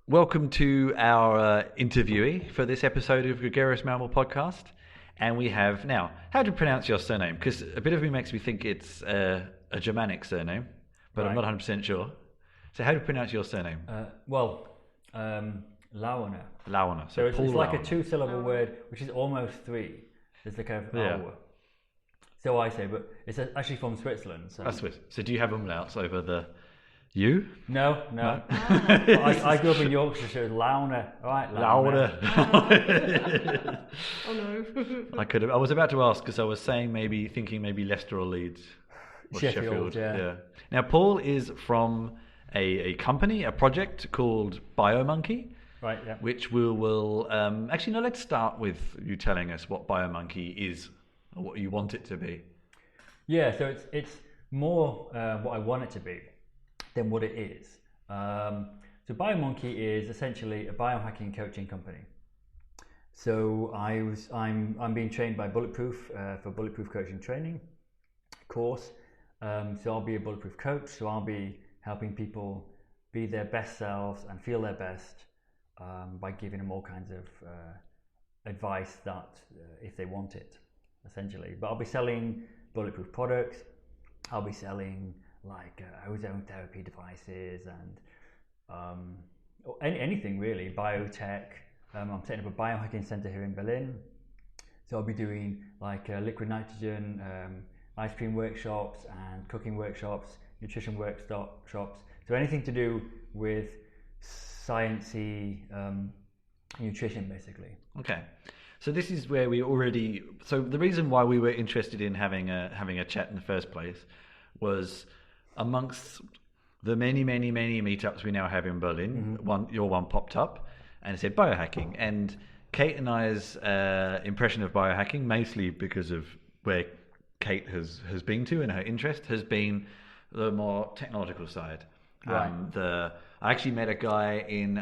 welcome to our interviewee for this episode of Gregarious Mammal podcast. And we have now, how do you pronounce your surname? Because a bit of me makes me think it's a Germanic surname, but I'm not 100% sure. So how do you pronounce your surname? Laeuner. Laeuner. So it's Paul like Laeuner. a two-syllable word, which is almost three. There's the kind of hour. So I say, but it's actually from Switzerland. So. That's Swiss. So do you have umlauts over the U? No. But I grew up in Yorkshire, so it was Laeuner. All right, Laeuner. Oh no. I was about to ask because I was thinking maybe Leicester or Leeds. Or Sheffield, yeah. Now Paul is from a company, a project called BioMonkey. Right, yeah. Which will actually no. Let's start with you telling us what BioMonkey is, or what you want it to be. Yeah, so it's more what I want it to be than what it is. So BioMonkey is essentially a biohacking coaching company. So I'm being trained by Bulletproof for Bulletproof Coaching Training course. So I'll be a Bulletproof coach. So I'll be helping people be their best selves and feel their best by giving them all kinds of advice that if they want it, essentially. But I'll be selling Bulletproof products. I'll be selling like ozone therapy devices and anything really, biotech. I'm setting up a biohacking center here in Berlin. So I'll be doing like liquid nitrogen, ice cream workshops and cooking workshops, nutrition workshops. So anything to do with sciencey nutrition, basically. Okay, so this is where So the reason why we were interested in having a chat in the first place was amongst the many meetups we now have in Berlin. Your one popped up, and it said biohacking, and Cate and I's impression of biohacking, mostly because of where Cate has been to and her interest, has been the more technological side. Right. I actually met a guy in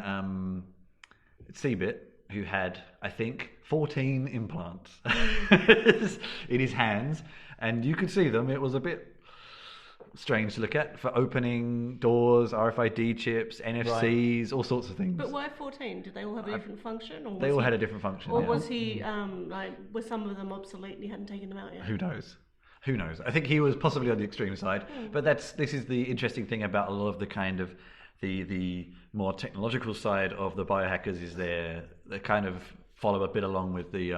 Seabit who had, I think, 14 implants in his hands, and you could see them. It was a bit strange to look at, for opening doors, RFID chips, NFCs, all sorts of things. But why 14? Did they all have a different function? Or they all had a different function. Or was he, were some of them obsolete and he hadn't taken them out yet? Who knows? I think he was possibly on the extreme side. But this is the interesting thing about a lot of the kind of the more technological side of the biohackers is they kind of follow a bit along with the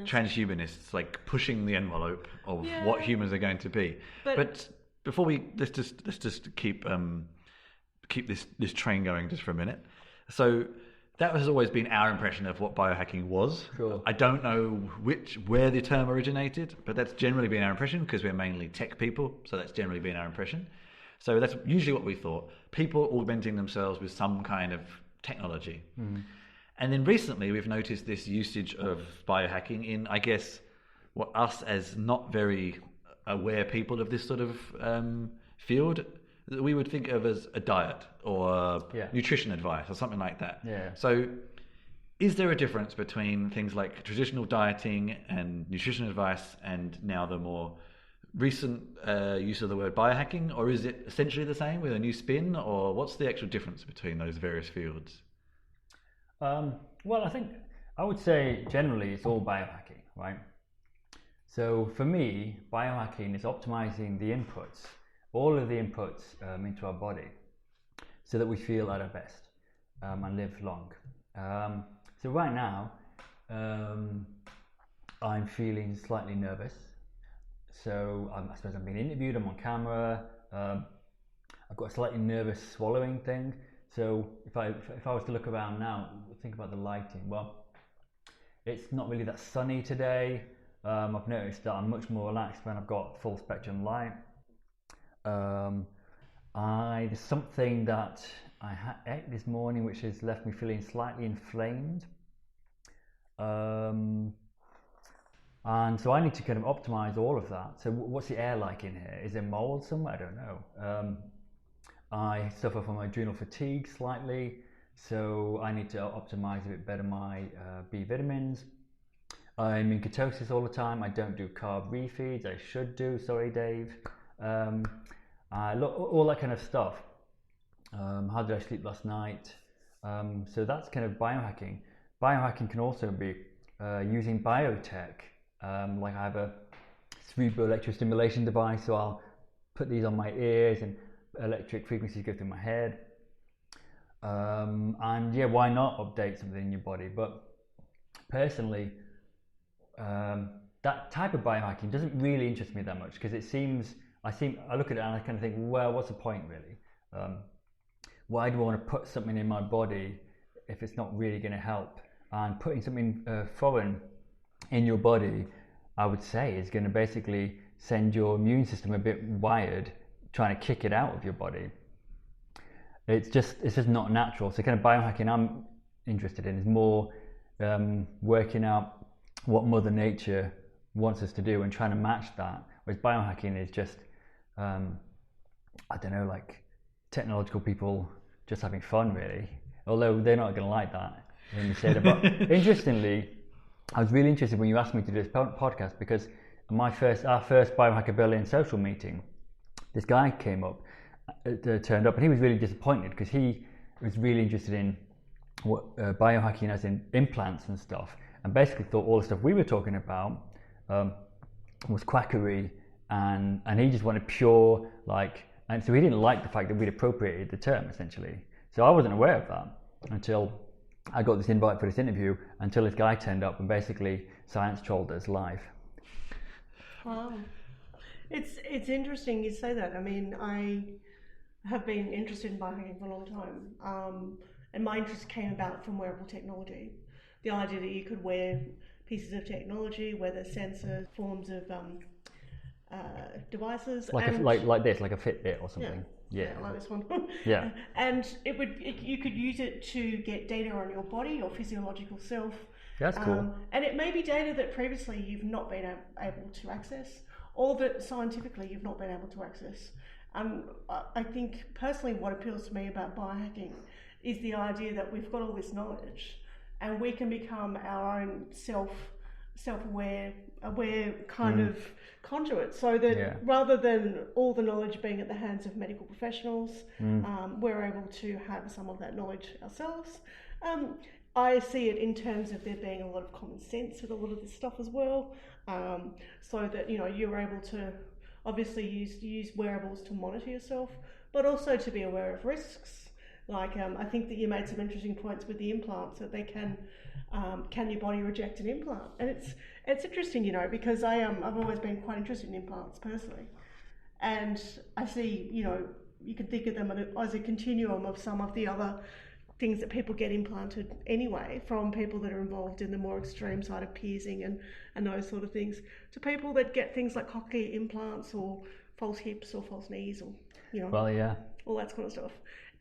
transhumanists, like pushing the envelope of what humans are going to be. But before let's just keep this train going just for a minute. So that has always been our impression of what biohacking was. Sure. I don't know where the term originated, but that's generally been our impression because we're mainly tech people, so that's generally been our impression. So that's usually what we thought. People augmenting themselves with some kind of technology. And then recently we've noticed this usage of biohacking in, I guess, what us as not very aware people of this sort of field, that we would think of as a diet or nutrition advice or something like that. Yeah. So is there a difference between things like traditional dieting and nutrition advice and now the more recent use of the word biohacking, or is it essentially the same with a new spin, or what's the actual difference between those various fields? Well, I would say generally it's all biohacking, right? So for me, biohacking is optimizing the inputs, all of the inputs into our body, so that we feel at our best and live long. So right now, I'm feeling slightly nervous. So I suppose I'm being interviewed, I'm on camera, I've got a slightly nervous swallowing thing. So if I was to look around now, think about the lighting. Well, it's not really that sunny today. I've noticed that I'm much more relaxed when I've got full spectrum light. There's something that I ate this morning which has left me feeling slightly inflamed. And so I need to kind of optimize all of that. So what's the air like in here? Is there mold somewhere? I don't know. I suffer from adrenal fatigue slightly, so I need to optimize a bit better my B vitamins. I'm in ketosis all the time. I don't do carb refeeds. I should do. Sorry, Dave. And all that kind of stuff. How did I sleep last night? So that's kind of biohacking. Biohacking can also be using biotech. Like I have a cerebral electrostimulation device, so I'll put these on my ears and electric frequencies go through my head. And yeah, why not update something in your body? But personally, that type of biohacking doesn't really interest me that much, because I look at it and I kind of think, well, what's the point really? Why do I want to put something in my body if it's not really going to help? And putting something foreign in your body, I would say, is going to basically send your immune system a bit wired, trying to kick it out of your body. It's just not natural. So kind of biohacking I'm interested in is more working out what Mother Nature wants us to do and trying to match that. Whereas biohacking is just, I don't know, like technological people just having fun really. Although they're not going to like that when you say that. But interestingly, I was really interested when you asked me to do this podcast, because our first Biohacker Berlin social meeting, this guy came up, turned up, and he was really disappointed because he was really interested in what biohacking, as in implants and stuff, and basically thought all the stuff we were talking about was quackery, and he just wanted pure, like, and so he didn't like the fact that we'd appropriated the term essentially. So I wasn't aware of that until I got this invite for this interview, until this guy turned up and basically science trolled us live. Wow. It's interesting you say that. I mean, I have been interested in biohacking for a long time, and my interest came about from wearable technology. The idea that you could wear pieces of technology, whether sensors, forms of devices, like this, like a Fitbit or something. Yeah, like this one. Yeah, and you could use it to get data on your body, your physiological self. That's cool. And it may be data that previously you've not been able to access, or that scientifically you've not been able to access. I think personally what appeals to me about biohacking is the idea that we've got all this knowledge and we can become our own self-aware kind of conduit, so that rather than all the knowledge being at the hands of medical professionals, we're able to have some of that knowledge ourselves. I see it in terms of there being a lot of common sense with a lot of this stuff as well, so that you're able to obviously use wearables to monitor yourself, but also to be aware of risks. Like I think that you made some interesting points with the implants, that they can your body reject an implant? And it's interesting, because I've always been quite interested in implants personally, and I see you can think of them as a continuum of some of the other things that people get implanted anyway, from people that are involved in the more extreme side of piercing and those sort of things, to people that get things like cochlear implants or false hips or false knees, or all that kind of stuff.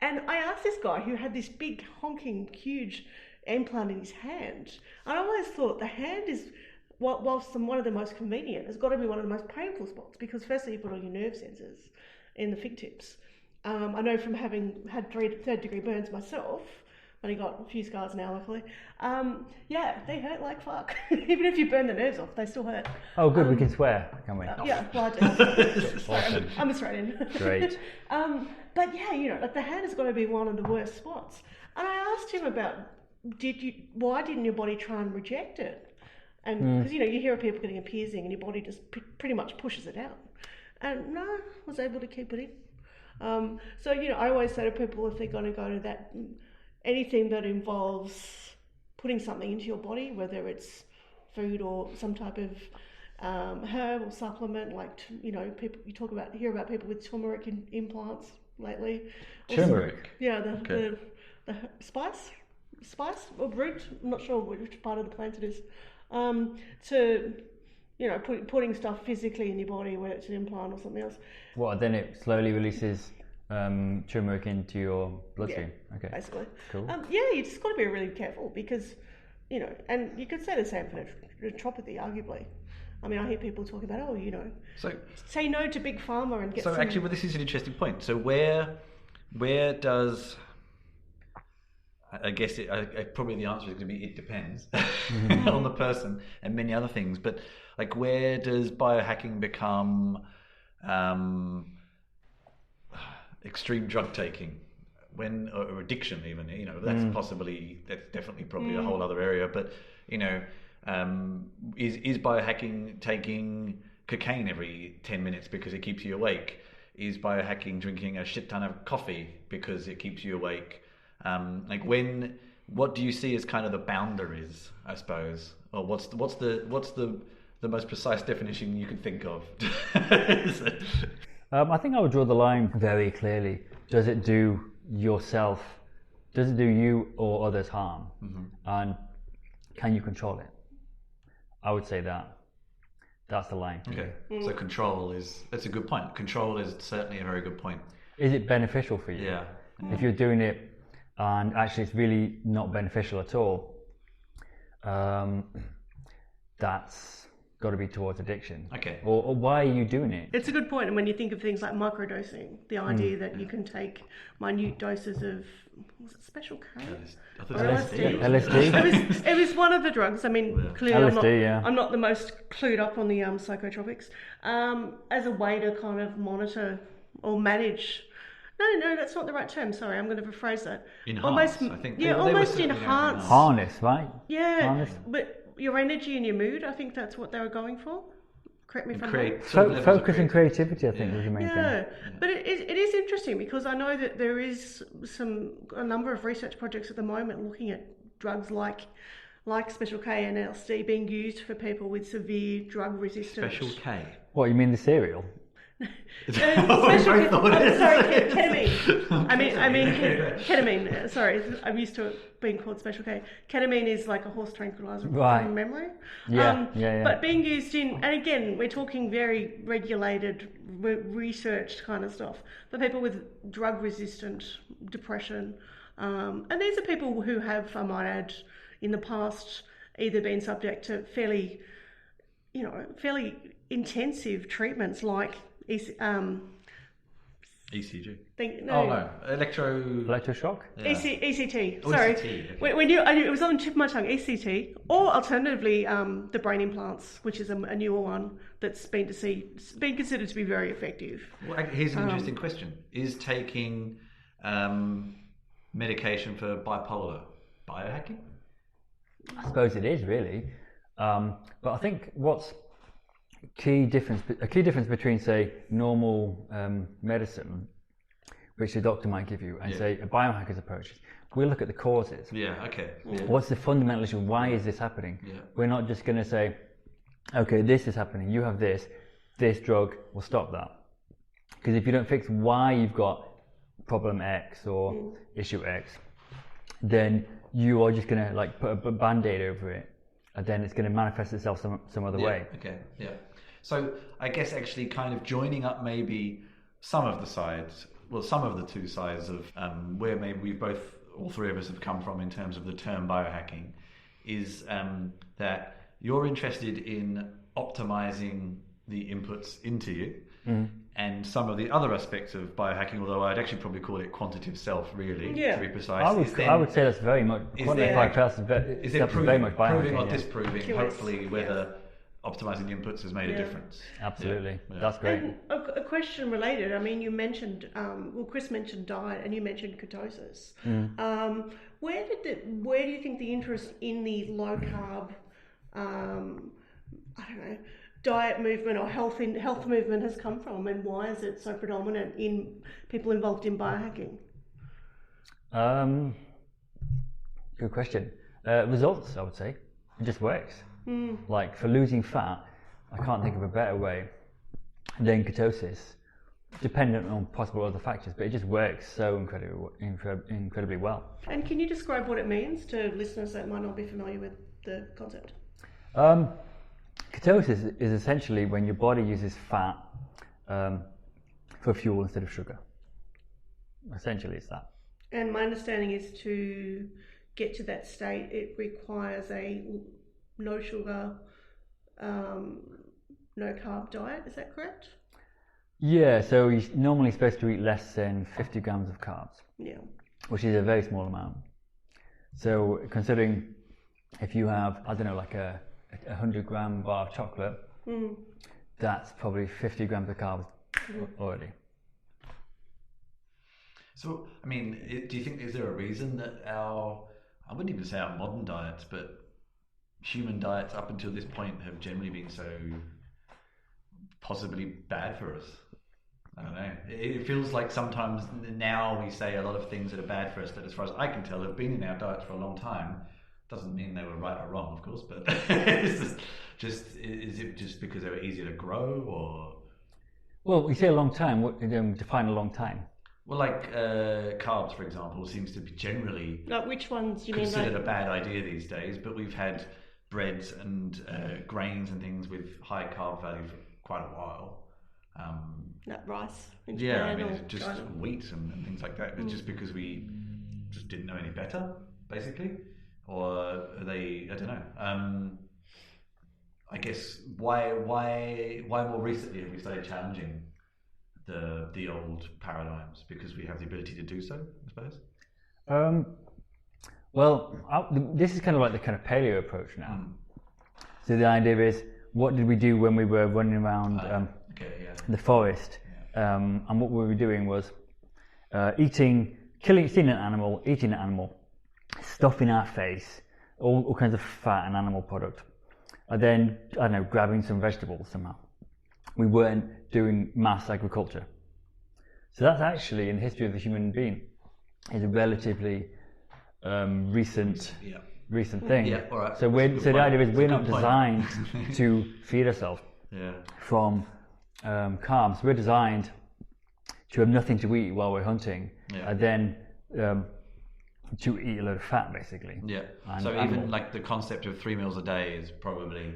And I asked this guy who had this big honking huge implant in his hand, and I always thought the hand is, whilst one of the most convenient, has got to be one of the most painful spots, because firstly you put all your nerve sensors in the fingertips. I know from having had third degree burns myself, only got a few scars now luckily, they hurt like fuck. Even if you burn the nerves off, they still hurt. Oh good, we can swear, can we? Yeah, well I do. Awesome. I'm Australian. Great. But yeah, like the hand has got to be one of the worst spots. And I asked him about, why didn't your body try and reject it? And because you hear of people getting a piercing and your body just pretty much pushes it out. And no, I was able to keep it in. So I always say to people, if they're going to go to that, anything that involves putting something into your body, whether it's food or some type of herb or supplement, like people hear about people with turmeric implants lately. Turmeric. Yeah, the spice or root. I'm not sure which part of the plant it is. To putting stuff physically in your body, whether it's an implant or something else. What, then it slowly releases turmeric into your bloodstream? Yeah, okay. Basically. Cool. You just got to be really careful, because, and you could say the same for naturopathy, arguably. I mean, I hear people talking about, so say no to big pharma and get. So actually, well, this is an interesting point. So where does, I guess probably the answer is going to be it depends on the person and many other things. But like, where does biohacking become extreme drug taking, or addiction even, that's definitely probably a whole other area. But is biohacking taking cocaine every 10 minutes because it keeps you awake? Is biohacking drinking a shit ton of coffee because it keeps you awake? What do you see as kind of the boundaries, I suppose, or what's the most precise definition you can think of? I think I would draw the line very clearly. Does it do yourself? Does it do you or others harm? And can you control it? I would say that's the line. Okay, so that's a good point. Control is certainly a very good point. Is it beneficial for you? Yeah. If you're doing it and actually it's really not beneficial at all, that's got to be towards addiction. Okay. Or why are you doing it? It's a good point. And when you think of things like microdosing, the idea that you can take minute doses of, was it Special K? LSD. LSD. It was one of the drugs. I mean, clearly LSD, I'm not the most clued up on the psychotropics. As a way to kind of monitor or manage. No, that's not the right term. Sorry, I'm going to rephrase that. Enhance, I think. Yeah, almost enhance. Harness, right? Yeah, Harness. but your energy and your mood, I think that's what they were going for. Correct me if I'm wrong. Focus and creativity, I think, was the main thing. Yeah, but it is interesting because I know that there is a number of research projects at the moment looking at drugs like Special K and LSD being used for people with severe drug resistance. Special K. What, you mean the cereal? Ketamine. I mean ketamine. Sorry, I'm used to it being called Special K. Ketamine is like a horse tranquilizer from memory. Yeah. But being used and again, we're talking very regulated, researched kind of stuff for people with drug-resistant depression. And these are people who have, I might add, in the past either been subject to fairly intensive treatments like ECG. Electroshock. Yeah. ECT. Oh, Sorry, ECT, okay. It was on the tip of my tongue. ECT, or alternatively, the brain implants, which is a newer one that's been considered to be very effective. Well, here's an interesting question: is taking medication for bipolar biohacking? I suppose it is really, but I think what's a key difference between, say, normal medicine, which the doctor might give you, and say a biohacker's approach, we look at the causes. Yeah. Okay. Yeah. What's the fundamental issue? Why is this happening? Yeah. We're not just going to say, okay, this is happening. You have this drug will stop that. Because if you don't fix why you've got problem X or issue X, then you are just going to put a band-aid over it, and then it's going to manifest itself some other way. Okay. Yeah. So I guess actually kind of joining up maybe some of the two sides of where maybe all three of us have come from in terms of the term biohacking, is that you're interested in optimizing the inputs into you, and some of the other aspects of biohacking, although I'd actually probably call it quantitative self, really, to be precise. I would say that's very much quantified. Is there very much biohacking, proving or disproving, hopefully, whether optimizing the inputs has made a difference? Absolutely. That's great. And a question related, I mean, you mentioned, Chris mentioned diet and you mentioned ketosis. Where do you think the interest in the low carb, diet movement or health movement has come from, and why is it so predominant in people involved in biohacking? Good question. Results, I would say. It just works. Like for losing fat, I can't think of a better way than ketosis, dependent on possible other factors, but it just works so incredibly well. And can you describe what it means to listeners that might not be familiar with the concept? Ketosis is essentially when your body uses fat for fuel instead of sugar. Essentially, it's that. And my understanding is to get to that state, it requires a no sugar, no carb diet. Is that correct? Yeah, so you're normally supposed to eat less than 50 grams of carbs. Yeah. Which is a very small amount. So considering if you have, I don't know, like a 100-gram bar of chocolate, that's probably 50 grams of carbs already. So, I mean, do you think, is there a reason that I wouldn't even say our modern diets, but human diets up until this point have generally been so possibly bad for us? I don't know. It feels like sometimes now we say a lot of things that are bad for us that, as far as I can tell, have been in our diets for a long time. Doesn't mean they were right or wrong, of course, but is it just because they were easier to grow, or? Well, you say a long time. What define a long time? Well, like carbs, for example, seems to be generally Like which ones do you mean? considered a bad idea these days. But we've had breads and grains and things with high carb value for quite a while. Like rice. In Yeah, I Japan mean, or it's just China. wheat and things like that. But just because we just didn't know any better, basically, or are they? I don't know. I guess why more recently have we started challenging the old paradigms, because we have the ability to do so, I suppose. Well, this is kind of like the kind of paleo approach now. So the idea is, what did we do when we were running around the forest? Yeah. And what we were doing was seeing an animal, eating an animal, stuff in our face, all kinds of fat and animal product, and then, I don't know, grabbing some vegetables somehow. We weren't doing mass agriculture. So that's actually, in the history of the human being, is a relatively recent thing. Yeah, all right. So the idea is we're not designed to feed ourselves from carbs. We're designed to have nothing to eat while we're hunting, and then to eat a load of fat, basically. Yeah. So even like the concept of 3 meals a day is probably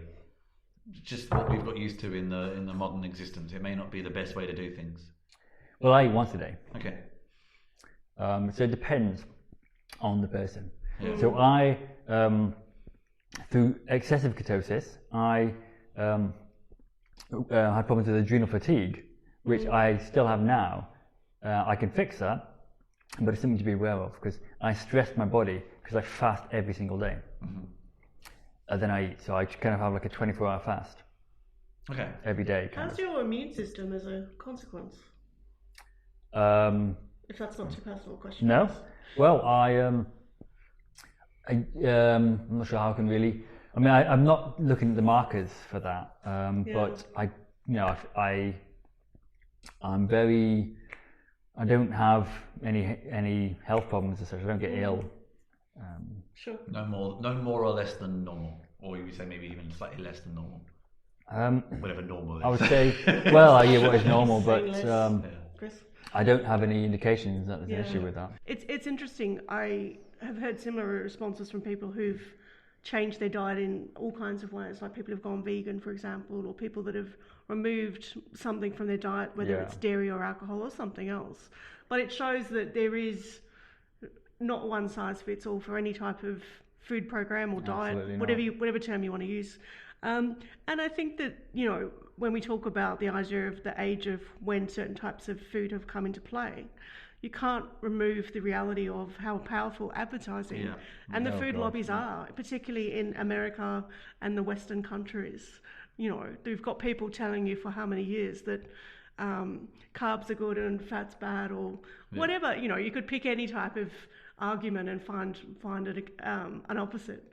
just what we've got used to in the modern existence. It may not be the best way to do things. Well, I eat once a day. Okay. So it depends on the person. Yeah. So I, through excessive ketosis, I had problems with adrenal fatigue, which I still have now. I can fix that, but it's something to be aware of, because I stress my body because I fast every single day. And then I eat, so I kind of have like a 24-hour fast. Okay. Every day. How's your immune system as a consequence? If that's not too personal a question. No. Well, I'm not sure how I can really. I mean, I'm not looking at the markers for that, but I'm very. I don't have any health problems as such. I don't get ill. Sure. No more or less than normal, or you would say maybe even slightly less than normal. Whatever normal is. I would say, well, what is normal, but Chris? I don't have any indications that there's an issue with that. It's interesting. I have heard similar responses from people who've changed their diet in all kinds of ways, like people who've gone vegan, for example, or people that have removed something from their diet, whether it's dairy or alcohol or something else. But it shows that there is not one size fits all for any type of food program or diet, whatever term you want to use. And I think that, when we talk about the idea of the age of when certain types of food have come into play, you can't remove the reality of how powerful advertising and the food lobbies are, particularly in America and the Western countries. They've got people telling you for how many years that carbs are good and fat's bad, or whatever. You could pick any type of argument and find it an opposite.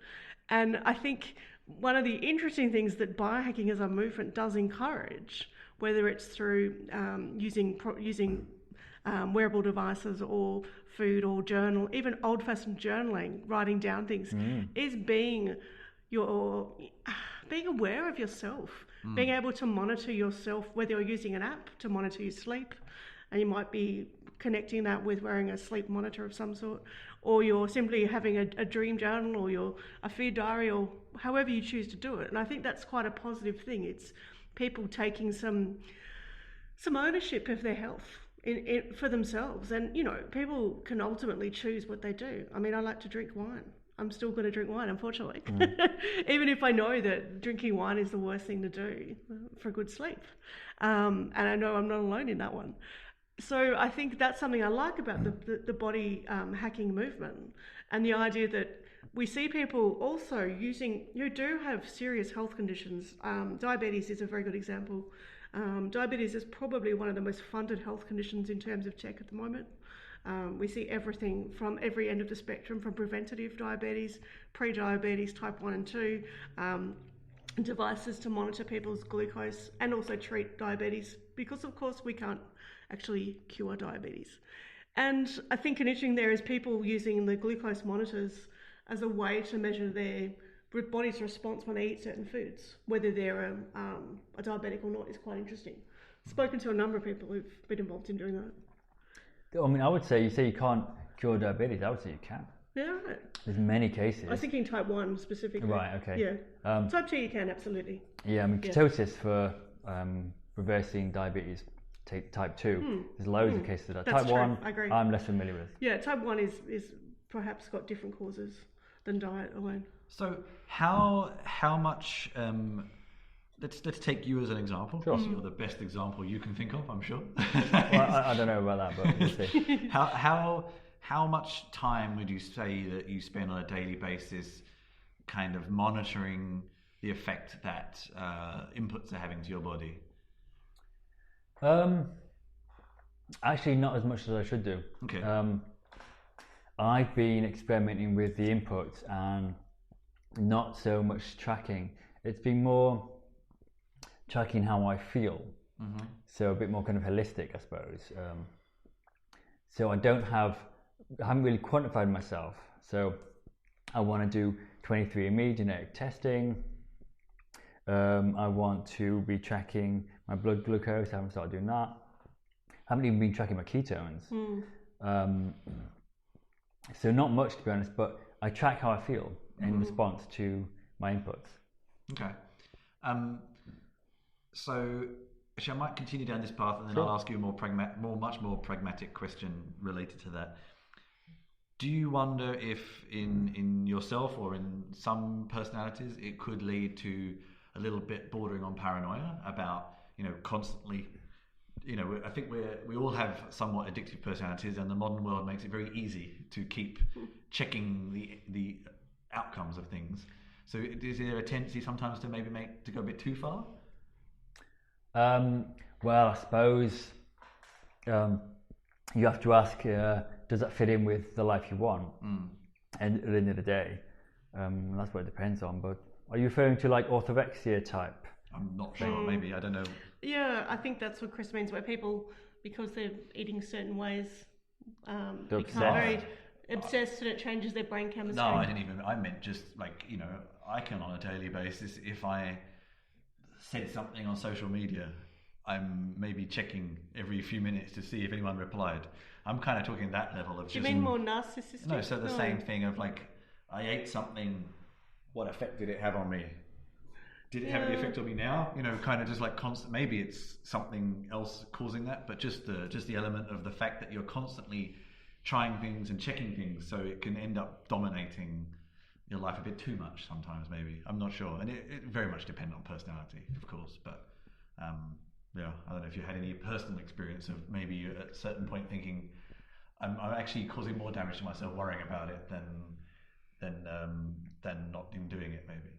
And I think one of the interesting things that biohacking as a movement does encourage, whether it's through using wearable devices or food or journal, even old-fashioned journaling, writing down things, is being aware of yourself, being able to monitor yourself, whether you're using an app to monitor your sleep, and you might be connecting that with wearing a sleep monitor of some sort, or you're simply having a dream journal, or a food diary, or however you choose to do it. And I think that's quite a positive thing. It's people taking some ownership of their health for themselves. And, people can ultimately choose what they do. I mean, I like to drink wine. I'm still going to drink wine, unfortunately. Even if I know that drinking wine is the worst thing to do for good sleep. And I know I'm not alone in that one. So I think that's something I like about the body hacking movement, and the idea that we see people also who do have serious health conditions. Diabetes is a very good example. Diabetes is probably one of the most funded health conditions in terms of tech at the moment. We see everything from every end of the spectrum, from preventative diabetes, pre-diabetes, type 1 and 2, devices to monitor people's glucose and also treat diabetes, because of course we can't actually cure diabetes. And I think an interesting there is people using the glucose monitors as a way to measure their body's response when they eat certain foods, whether they're a diabetic or not, is quite interesting. Spoken to a number of people who've been involved in doing that. I mean, I would say, you say you can't cure diabetes, I would say you can. Yeah. There's many cases. I was thinking type 1 specifically. Right, okay. Yeah. Type 2 you can, absolutely. Yeah, I mean, ketosis for reversing diabetes, type 2, there's loads of cases of that. That's Type true. 1, I agree. I'm less familiar with. Yeah, type 1 is perhaps got different causes than diet alone. So how much? Let's take you as an example. Sure. You're the best example you can think of, I'm sure. Well, I don't know about that, but we'll see. How much time would you say that you spend on a daily basis, kind of monitoring the effect that inputs are having to your body? Actually, not as much as I should do. Okay. I've been experimenting with the inputs and not so much tracking. It's been more tracking how I feel. Mm-hmm. So a bit more kind of holistic, I suppose. So I haven't really quantified myself. So I want to do 23andMe genetic testing. I want to be tracking my blood glucose. I haven't started doing that. I haven't even been tracking my ketones. So not much, to be honest, but I track how I feel in response to my inputs. Okay. So actually, I might continue down this path, and then Sure. I'll ask you a much more pragmatic question related to that. Do you wonder if in yourself or in some personalities it could lead to a little bit bordering on paranoia about, constantly, I think we all have somewhat addictive personalities, and the modern world makes it very easy to keep checking the outcomes of things. So is there a tendency sometimes to maybe to go a bit too far? Well, I suppose you have to ask, does that fit in with the life you want? And at the end of the day, that's what it depends on. But are you referring to like orthorexia type? I'm not sure. Maybe, I don't know. Yeah, I think that's what Chris means, where people, because they're eating certain ways, become very obsessed, and it changes their brain chemistry. No, I meant just like, I can on a daily basis, if I said something on social media, I'm maybe checking every few minutes to see if anyone replied. I'm kind of talking that level of. Do you mean more narcissistic? No, so the same thing of like, I ate something, what effect did it have on me? Did it have any effect on me now? Kind of just like constant. Maybe it's something else causing that, but just the element of the fact that you're constantly trying things and checking things, so it can end up dominating your life a bit too much sometimes. Maybe, I'm not sure, and it very much depends on personality, of course. But I don't know if you had any personal experience of maybe you at a certain point thinking, I'm actually causing more damage to myself worrying about it than not in doing it, maybe.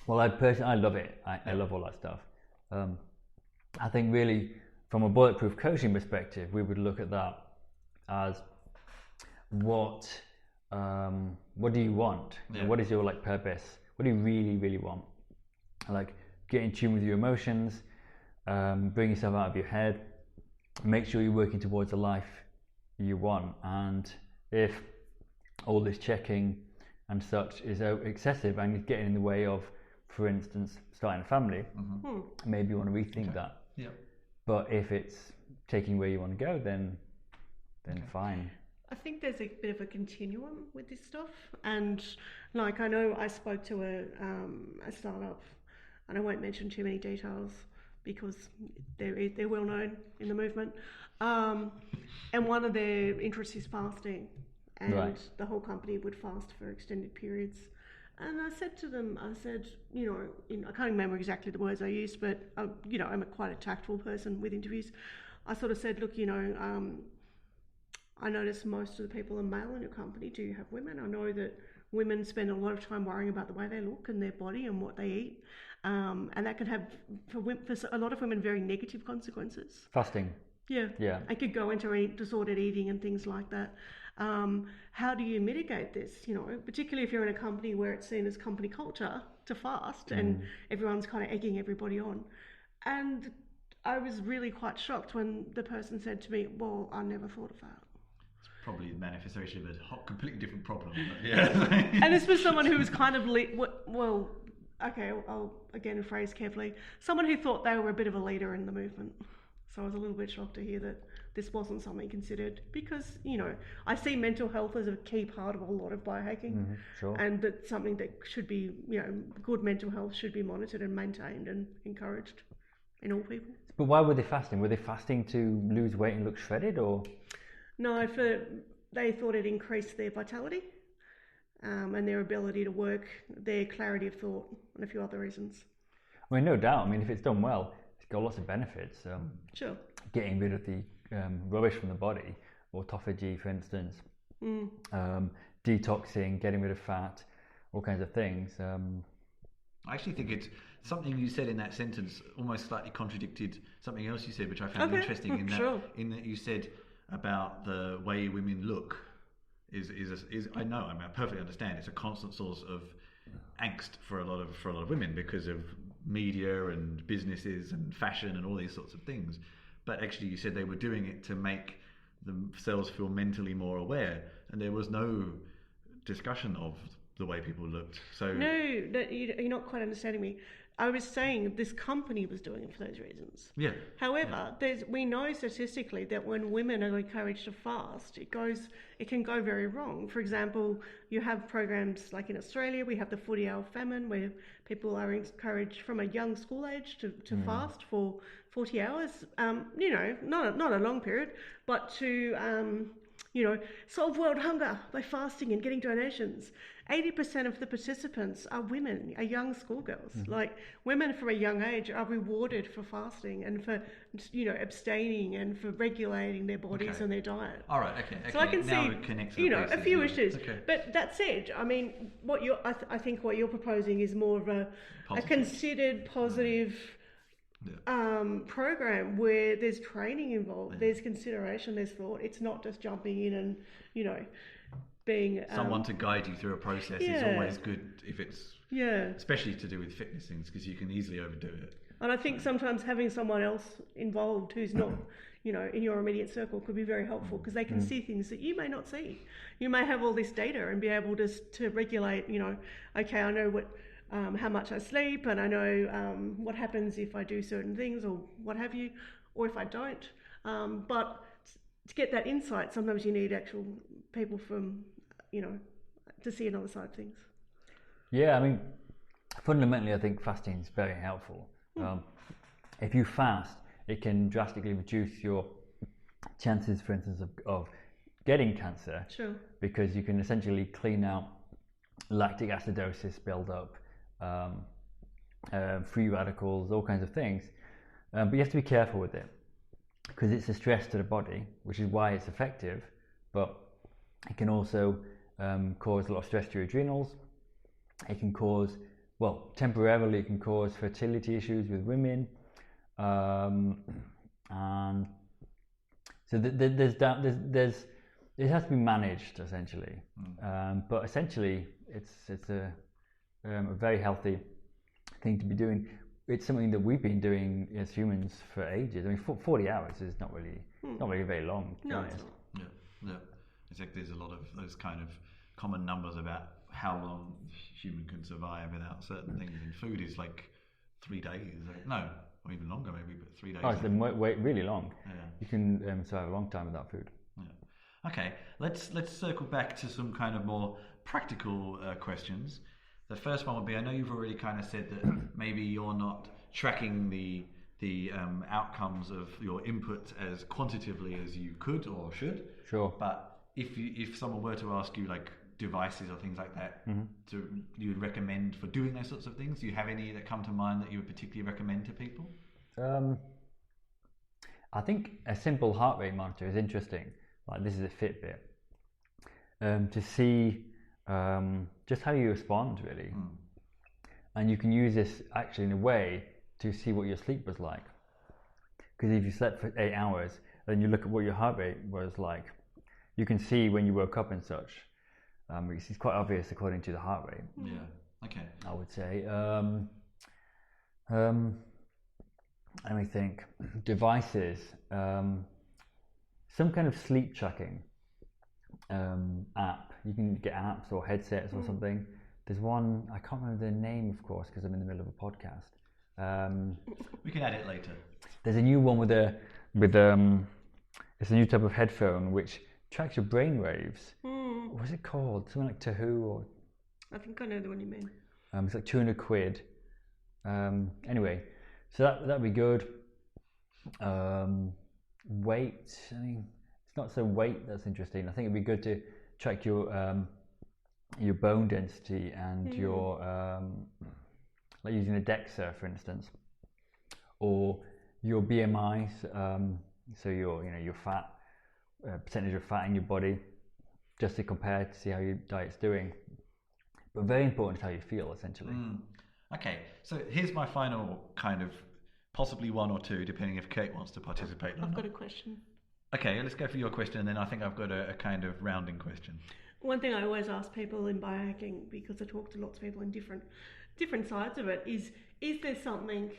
Well, I love it. I love all that stuff. I think really, from a bulletproof coaching perspective, we would look at that as what do you want? Yeah. What is your purpose? What do you really, really want? Like, get in tune with your emotions, bring yourself out of your head, make sure you're working towards the life you want. And if all this checking and such is excessive and is getting in the way of, for instance, starting a family, maybe you want to rethink that. Yeah. But if it's taking where you want to go, then fine. I think there's a bit of a continuum with this stuff, and I know I spoke to a startup, and I won't mention too many details because they're well known in the movement, and one of their interests is fasting, and the whole company would fast for extended periods. And I said to them, I can't remember exactly the words I used, but I'm quite a tactful person with interviews. I sort of said, look, I notice most of the people are male in your company. Do you have women? I know that women spend a lot of time worrying about the way they look and their body and what they eat. And that can have, for a lot of women, very negative consequences. Fasting. Yeah. I could go into disordered eating and things like that. How do you mitigate this? You know, particularly if you're in a company where it's seen as company culture to fast, and everyone's kind of egging everybody on. And I was really quite shocked when the person said to me, "Well, I never thought of that." It's probably the manifestation of a completely different problem. But yeah. And this was someone who was kind of well, okay, I'll again phrase carefully. Someone who thought they were a bit of a leader in the movement. So I was a little bit shocked to hear that this wasn't something considered, because, you know, I see mental health as a key part of a lot of biohacking, Sure. and that's something that should be, you know, good mental health should be monitored and maintained and encouraged in all people. But why were they fasting? Were they fasting to lose weight and look shredded, or? No, they thought it increased their vitality, and their ability to work, their clarity of thought, and a few other reasons. I mean, no doubt. I mean, if it's done well, it's got lots of benefits. Sure. Getting rid of the rubbish from the body, autophagy, for instance, detoxing, getting rid of fat, all kinds of things. I actually think it's something you said in that sentence almost slightly contradicted something else you said, which I found interesting. In that you said about the way women look is I know, I mean, I perfectly understand. It's a constant source of angst for a lot of women because of media and businesses and fashion and all these sorts of things. But actually, you said they were doing it to make themselves feel mentally more aware, and there was no discussion of the way people looked. So no, you're not quite understanding me. I was saying this company was doing it for those reasons. Yeah. However, we know statistically that when women are encouraged to fast, it can go very wrong. For example, you have programs like in Australia, we have the 40-hour famine, where people are encouraged from a young school age to fast for 40 hours. You know, not a long period, but to you know, solve world hunger by fasting and getting donations. 80% of the participants are women, are young schoolgirls. Like, women from a young age are rewarded for fasting and for, you know, abstaining and for regulating their bodies and their diet. All right, okay. So I can now see, you know, a few issues. Okay. But that said, I mean, I think what you're proposing is more of a considered positive program where there's training involved, there's consideration, there's thought. It's not just jumping in and, you know, being someone to guide you through a process is always good if it's especially to do with fitness things, because you can easily overdo it. And I think sometimes having someone else involved who's not, you know, in your immediate circle could be very helpful, because they can see things that you may not see. You may have all this data and be able to regulate, you know, okay, I know how much I sleep, and I know what happens if I do certain things or what have you, or if I don't. But to get that insight, sometimes you need actual people from, you know, to see another side of things. Yeah, I mean, fundamentally, I think fasting is very helpful. If you fast, it can drastically reduce your chances, for instance, of getting cancer. Sure. Because you can essentially clean out lactic acidosis build-up, free radicals, all kinds of things. But you have to be careful with it, because it's a stress to the body, which is why it's effective, but it can also cause a lot of stress to your adrenals. It can cause, well, temporarily it can cause fertility issues with women. And so it has to be managed, essentially. But essentially, it's a very healthy thing to be doing. It's something that we've been doing as humans for ages. I mean, 40 hours is not really very long, to be honest. Yeah. It's like there's a lot of those kind of common numbers about how long human can survive without certain things. And food is like 3 days. No, or even longer maybe, but 3 days. Oh, it's wait really long. Yeah. You can survive a long time without food. Yeah. Okay, let's circle back to some kind of more practical questions. The first one would be, I know you've already kind of said that maybe you're not tracking the outcomes of your input as quantitatively as you could or should. Sure. But if someone were to ask you like devices or things like that, you would recommend for doing those sorts of things? Do you have any that come to mind that you would particularly recommend to people? I think a simple heart rate monitor is interesting. Like, this is a Fitbit, to see just how you respond, really. And you can use this actually in a way to see what your sleep was like. Because if you slept for 8 hours then you look at what your heart rate was like. You can see when you woke up and such. It's quite obvious according to the heart rate. Yeah. Okay. I would say. Let me think. Devices. Some kind of sleep tracking app. You can get apps or headsets or something. There's one, I can't remember the name, of course, because I'm in the middle of a podcast. We can add it later. There's a new one with it's a new type of headphone which tracks your brain waves. What's it called? Something like Tahoo or... I think I know the one you mean. It's like £200. Anyway, so that'd be good. Weight, I mean, it's not so weight that's interesting. I think it'd be good to track your bone density and your like using a DEXA, for instance, or your BMI. So your fat percentage of fat in your body, just to compare to see how your diet's doing. But very important is how you feel, essentially. Okay, so here's my final kind of, possibly one or two, depending if Kate wants to participate or I've not. got a question. Okay, let's go for your question, and then I think I've got a kind of rounding question. One thing I always ask people in biohacking, because I talk to lots of people in different sides of it, is there something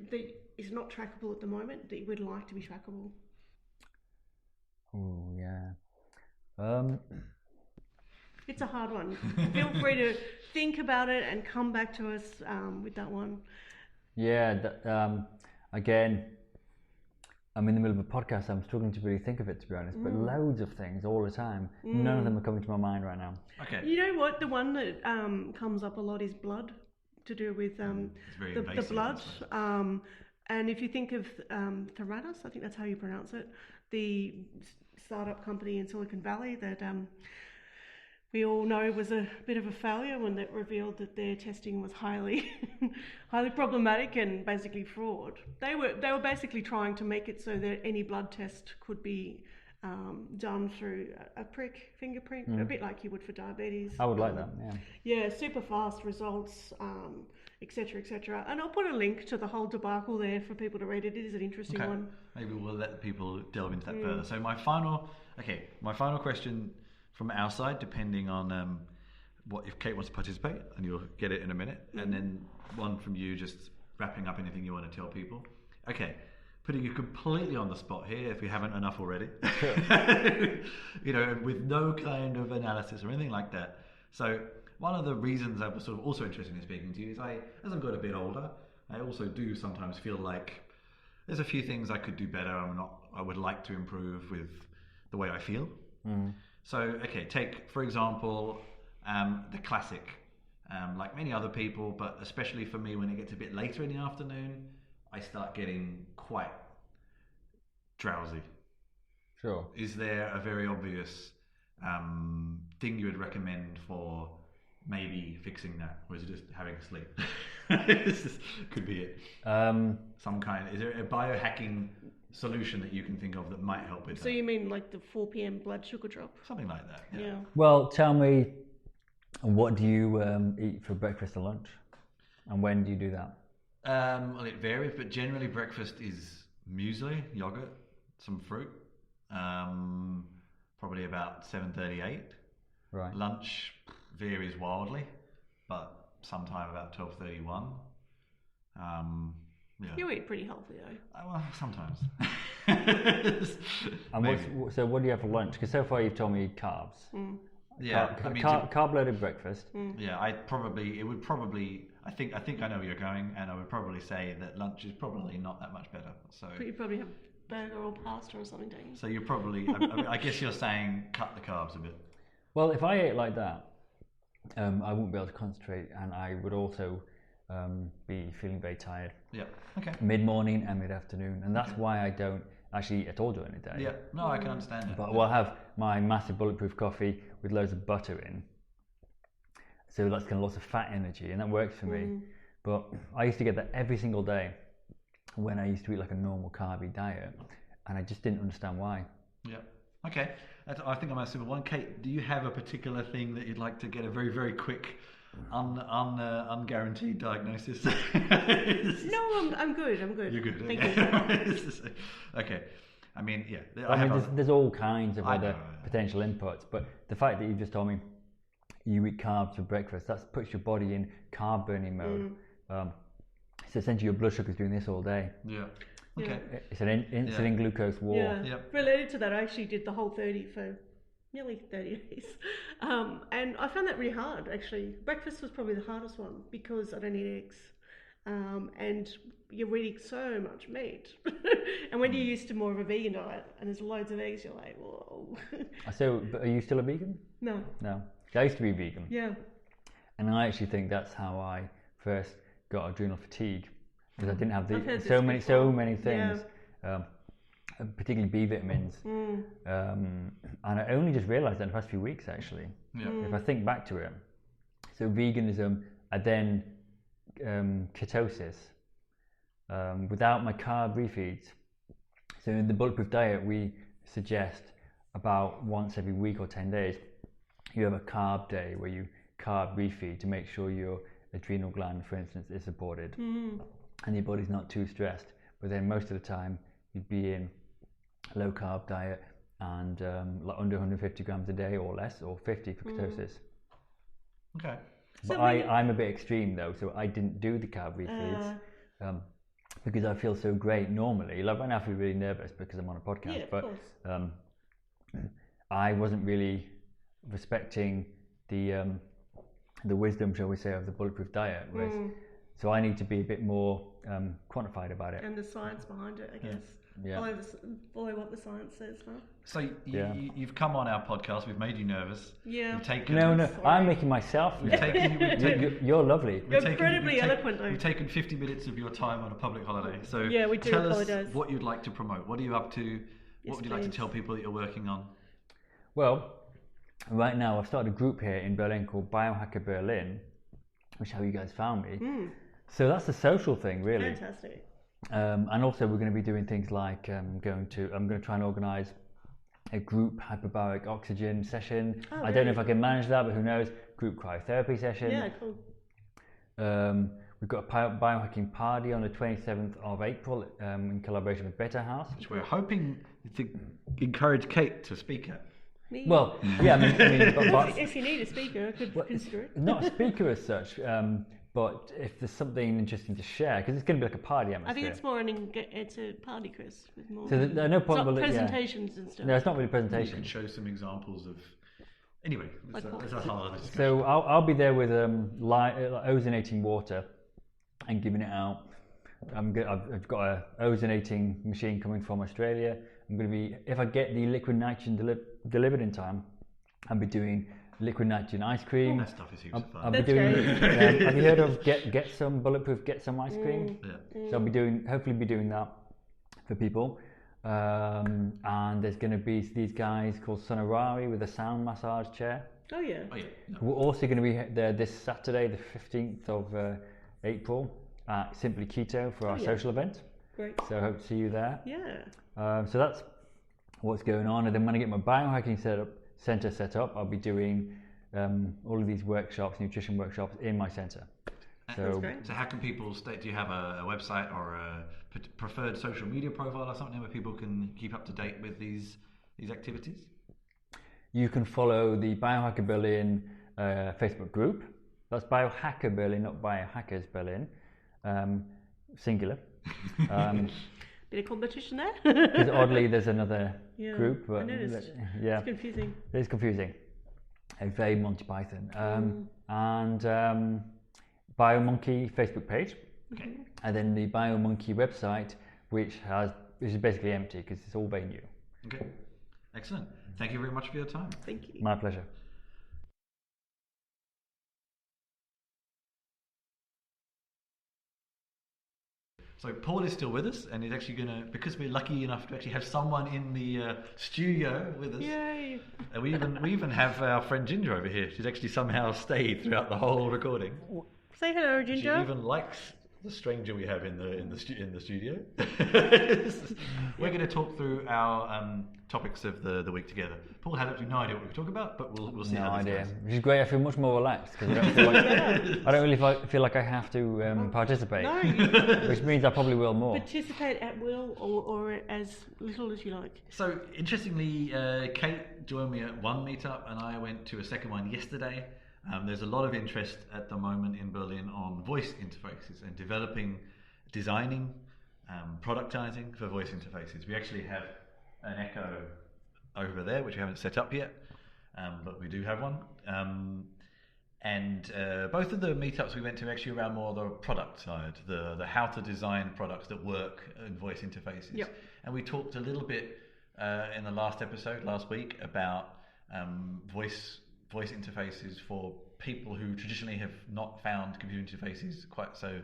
that is not trackable at the moment that you would like to be trackable? Oh yeah. It's a hard one. Feel free to think about it and come back to us with that one. Yeah, again, I'm in the middle of a podcast. I'm struggling to really think of it, to be honest. But loads of things all the time. None of them are coming to my mind right now. Okay. You know what? The one that comes up a lot is blood, to do with the blood. And if you think of Theranos, I think that's how you pronounce it, the startup company in Silicon Valley that we all know was a bit of a failure when that revealed that their testing was highly problematic and basically fraud. They were basically trying to make it so that any blood test could be done through a fingerprint, a bit like you would for diabetes. I would like that, yeah. Yeah, super fast results, etc., etc. And I'll put a link to the whole debacle there for people to read. It is an interesting one. Maybe we'll let people delve into that further. So my final question from our side, depending on what if Kate wants to participate, and you'll get it in a minute, and then one from you, just wrapping up anything you want to tell people. Okay, putting you completely on the spot here, if you haven't enough already. Sure. With no kind of analysis or anything like that. So one of the reasons I was sort of also interested in speaking to you is as I've got a bit older, I also do sometimes feel like there's a few things I could do better. I would like to improve with the way I feel. So, okay, take, for example, the classic, like many other people, but especially for me, when it gets a bit later in the afternoon, I start getting quite drowsy. Sure. Is there a very obvious thing you would recommend for maybe fixing that, or is it just having a sleep? Could be it. Is there a biohacking solution that you can think of that might help with that? So you mean like the 4 p.m. blood sugar drop? Something like that. Yeah. Well, tell me, what do you eat for breakfast and lunch, and when do you do that? Well, it varies, but generally breakfast is muesli, yogurt, some fruit, probably about 7:38. Right. Lunch varies wildly, but sometime about 12:31. Yeah. You eat pretty healthy though. Well, sometimes. And so what do you have for lunch? Because so far you've told me carbs. Yeah, Carb-loaded breakfast. Yeah, I think I know where you're going, and I would probably say that lunch is probably not that much better. So, but you probably have burger or pasta or something, don't you? So you're probably, I guess you're saying cut the carbs a bit. Well, if I ate like that, I wouldn't be able to concentrate, and I would also be feeling very tired. Yeah. Okay. Mid-morning and mid-afternoon, and that's why I don't actually eat at all during the day. Yeah. No, I can understand that. But I'll have my massive bulletproof coffee with loads of butter in. So that's kind of lots of fat energy, and that works for me. But I used to get that every single day when I used to eat like a normal carby diet, and I just didn't understand why. Yeah. Okay. I think I'm a simple one. Kate, do you have a particular thing that you'd like to get a very, very quick, unguaranteed diagnosis? No, I'm good. I'm good. You're good. Thank you. Okay. I mean, yeah. There's all kinds of other know. potential inputs, but the fact that you've just told me you eat carbs for breakfast, that puts your body in carb burning mode. So essentially your blood sugar's doing this all day. Yeah. Okay. It's an insulin glucose war. Yeah. Yep. Related to that, I actually did the whole 30 for nearly 30 days. And I found that really hard, actually. Breakfast was probably the hardest one because I don't eat eggs. And you're eating so much meat. And when you're used to more of a vegan diet and there's loads of eggs, you're like, whoa. So, but are you still a vegan? No. No. I used to be vegan. Yeah. And I actually think that's how I first got adrenal fatigue, because I didn't have so many things, particularly B vitamins. And I only just realised that in the past few weeks, actually. Yeah. If I think back to it, so veganism, and then ketosis, without my carb refeeds. So in the Bulletproof diet, we suggest about once every week or 10 days, you have a carb day where you carb refeed to make sure your adrenal gland, for instance, is supported and your body's not too stressed. But then most of the time you'd be in a low carb diet and like under 150 grams a day or less, or 50 for ketosis. Okay. But I'm a bit extreme though, so I didn't do the carb refeeds because I feel so great normally. Like right now I feel really nervous because I'm on a podcast, but I wasn't really respecting the wisdom, shall we say, of the Bulletproof diet. Whereas, so I need to be a bit more quantified about it. And the science behind it, I guess. Yeah. Follow what the science says, huh? So you've come on our podcast. We've made you nervous. Yeah. We've taken, No, I'm making myself nervous. You're lovely. You're incredibly eloquent, though. We've taken 50 minutes of your time on a public holiday. So we do tell apologise. us what you'd like to promote. What are you up to? What would you like to tell people that you're working on? Well, right now I've started a group here in Berlin called Biohacker Berlin, which is how you guys found me. So that's a social thing, really. Fantastic. And also we're going to be doing things like I'm going to try and organise a group hyperbaric oxygen session. I don't know if I can manage that, but who knows? Group cryotherapy session. Yeah, cool. We've got a biohacking party on the 27th of April in collaboration with Better House, which we're hoping to encourage Cate to speak at. Me? Well, yeah, I mean but if you need a speaker, I could consider it. Not a speaker as such, but if there's something interesting to share, because it's going to be like a party atmosphere. I think it's more it's a party, Chris, with more. So there's no point. It's not presentations and stuff. No, it's not really You presentations. could show some examples of. Anyway, that's a whole other discussion. So I'll be there with ozonating water and giving it out. I've got a ozonating machine coming from Australia. I'm going to be, if I get the liquid nitrogen delivered in time, I'll be doing liquid nitrogen ice cream. That stuff is huge fun. I'll be doing. Have you heard of get some bulletproof, get some ice cream? So I'll hopefully be doing that for people. And there's going to be these guys called Sonorari with a sound massage chair. Oh yeah. We're also going to be there this Saturday, the 15th of April, at Simply Keto for our social event. Great. So I hope to see you there. Yeah. So that's what's going on. And then when I get my biohacking centre set up, I'll be doing all of these workshops, nutrition workshops in my centre. That's great. So how can people do you have a website or a preferred social media profile or something where people can keep up to date with these activities? You can follow the Biohacker Berlin Facebook group. That's Biohacker Berlin, not Biohackers Berlin. Singular. Bit of competition there. Because oddly there's another group. But I noticed. Yeah. It's confusing. It is confusing. A very Monty Python. And BioMonkey Facebook page. Okay. And then the BioMonkey website, which is basically empty because it's all very new. Okay. Excellent. Thank you very much for your time. Thank you. My pleasure. So Paul is still with us, and he's actually going to, because we're lucky enough to actually have someone in the studio with us. Yay! And we even have our friend Ginger over here. She's actually somehow stayed throughout the whole recording. Say hello, She Ginger. even likes the stranger we have in the studio. We're going to talk through our topics of the week together. Paul had absolutely no idea what we could talk about, but we'll see. No how this idea. goes. Which is great. I feel much more relaxed because I don't feel like I don't really feel like I have to participate. No, which means I probably will more. participate at will or as little as you like. So interestingly, Cate joined me at one meetup, and I went to a second one yesterday. There's a lot of interest at the moment in Berlin on voice interfaces and designing, productizing for voice interfaces. We actually have an Echo over there, which we haven't set up yet, but we do have one. And both of the meetups we went to actually around more the product side, the how to design products that work in voice interfaces. Yep. And we talked a little bit in the last episode last week about voice interfaces for people who traditionally have not found computer interfaces quite so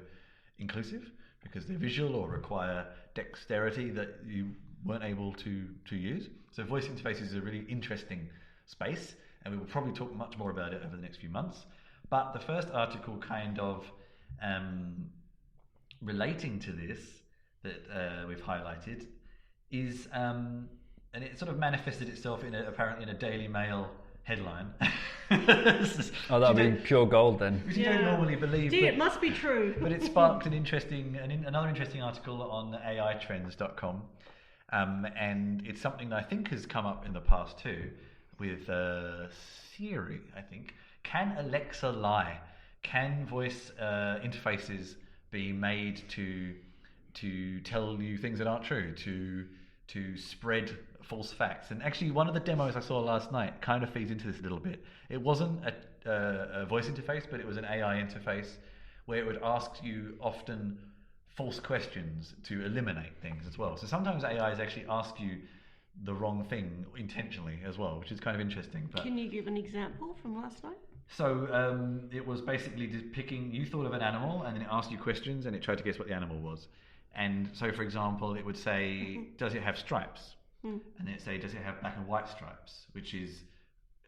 inclusive because they're visual or require dexterity that you weren't able to use. So voice interfaces is a really interesting space, and we will probably talk much more about it over the next few months. But the first article kind of relating to this that we've highlighted is, and it sort of manifested itself apparently in a Daily Mail headline. Oh, that would be pure gold then. Which you don't normally believe. It must be true. But it sparked another interesting article on AItrends.com. And it's something that I think has come up in the past too with Siri, I think. Can Alexa lie? Can voice interfaces be made to tell you things that aren't true, to spread false facts? And actually one of the demos I saw last night kind of feeds into this a little bit. It wasn't a voice interface, but it was an AI interface where it would ask you often false questions to eliminate things as well. So sometimes AIs actually ask you the wrong thing intentionally as well, which is kind of interesting. But can you give an example from last night? So it was basically picking, you thought of an animal and then it asked you questions and it tried to guess what the animal was. And so, for example, it would say, does it have stripes? And it'd say, does it have black and white stripes? Which is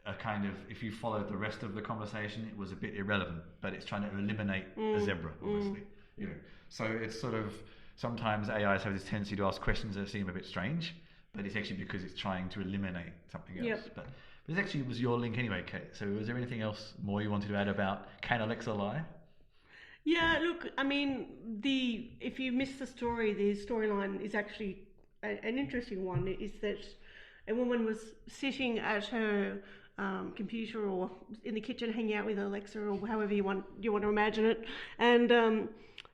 a kind of, if you followed the rest of the conversation, it was a bit irrelevant, but it's trying to eliminate a zebra, obviously. You know, so it's sort of, sometimes AIs have this tendency to ask questions that seem a bit strange, but it's actually because it's trying to eliminate something else. Yep. But this actually was your link anyway, Cate. So was there anything else more you wanted to add about can Alexa lie? Yeah, look, I mean, if you missed the story, the storyline is actually an interesting one. Is that a woman was sitting at her computer or in the kitchen, hanging out with Alexa or however you want to imagine it, and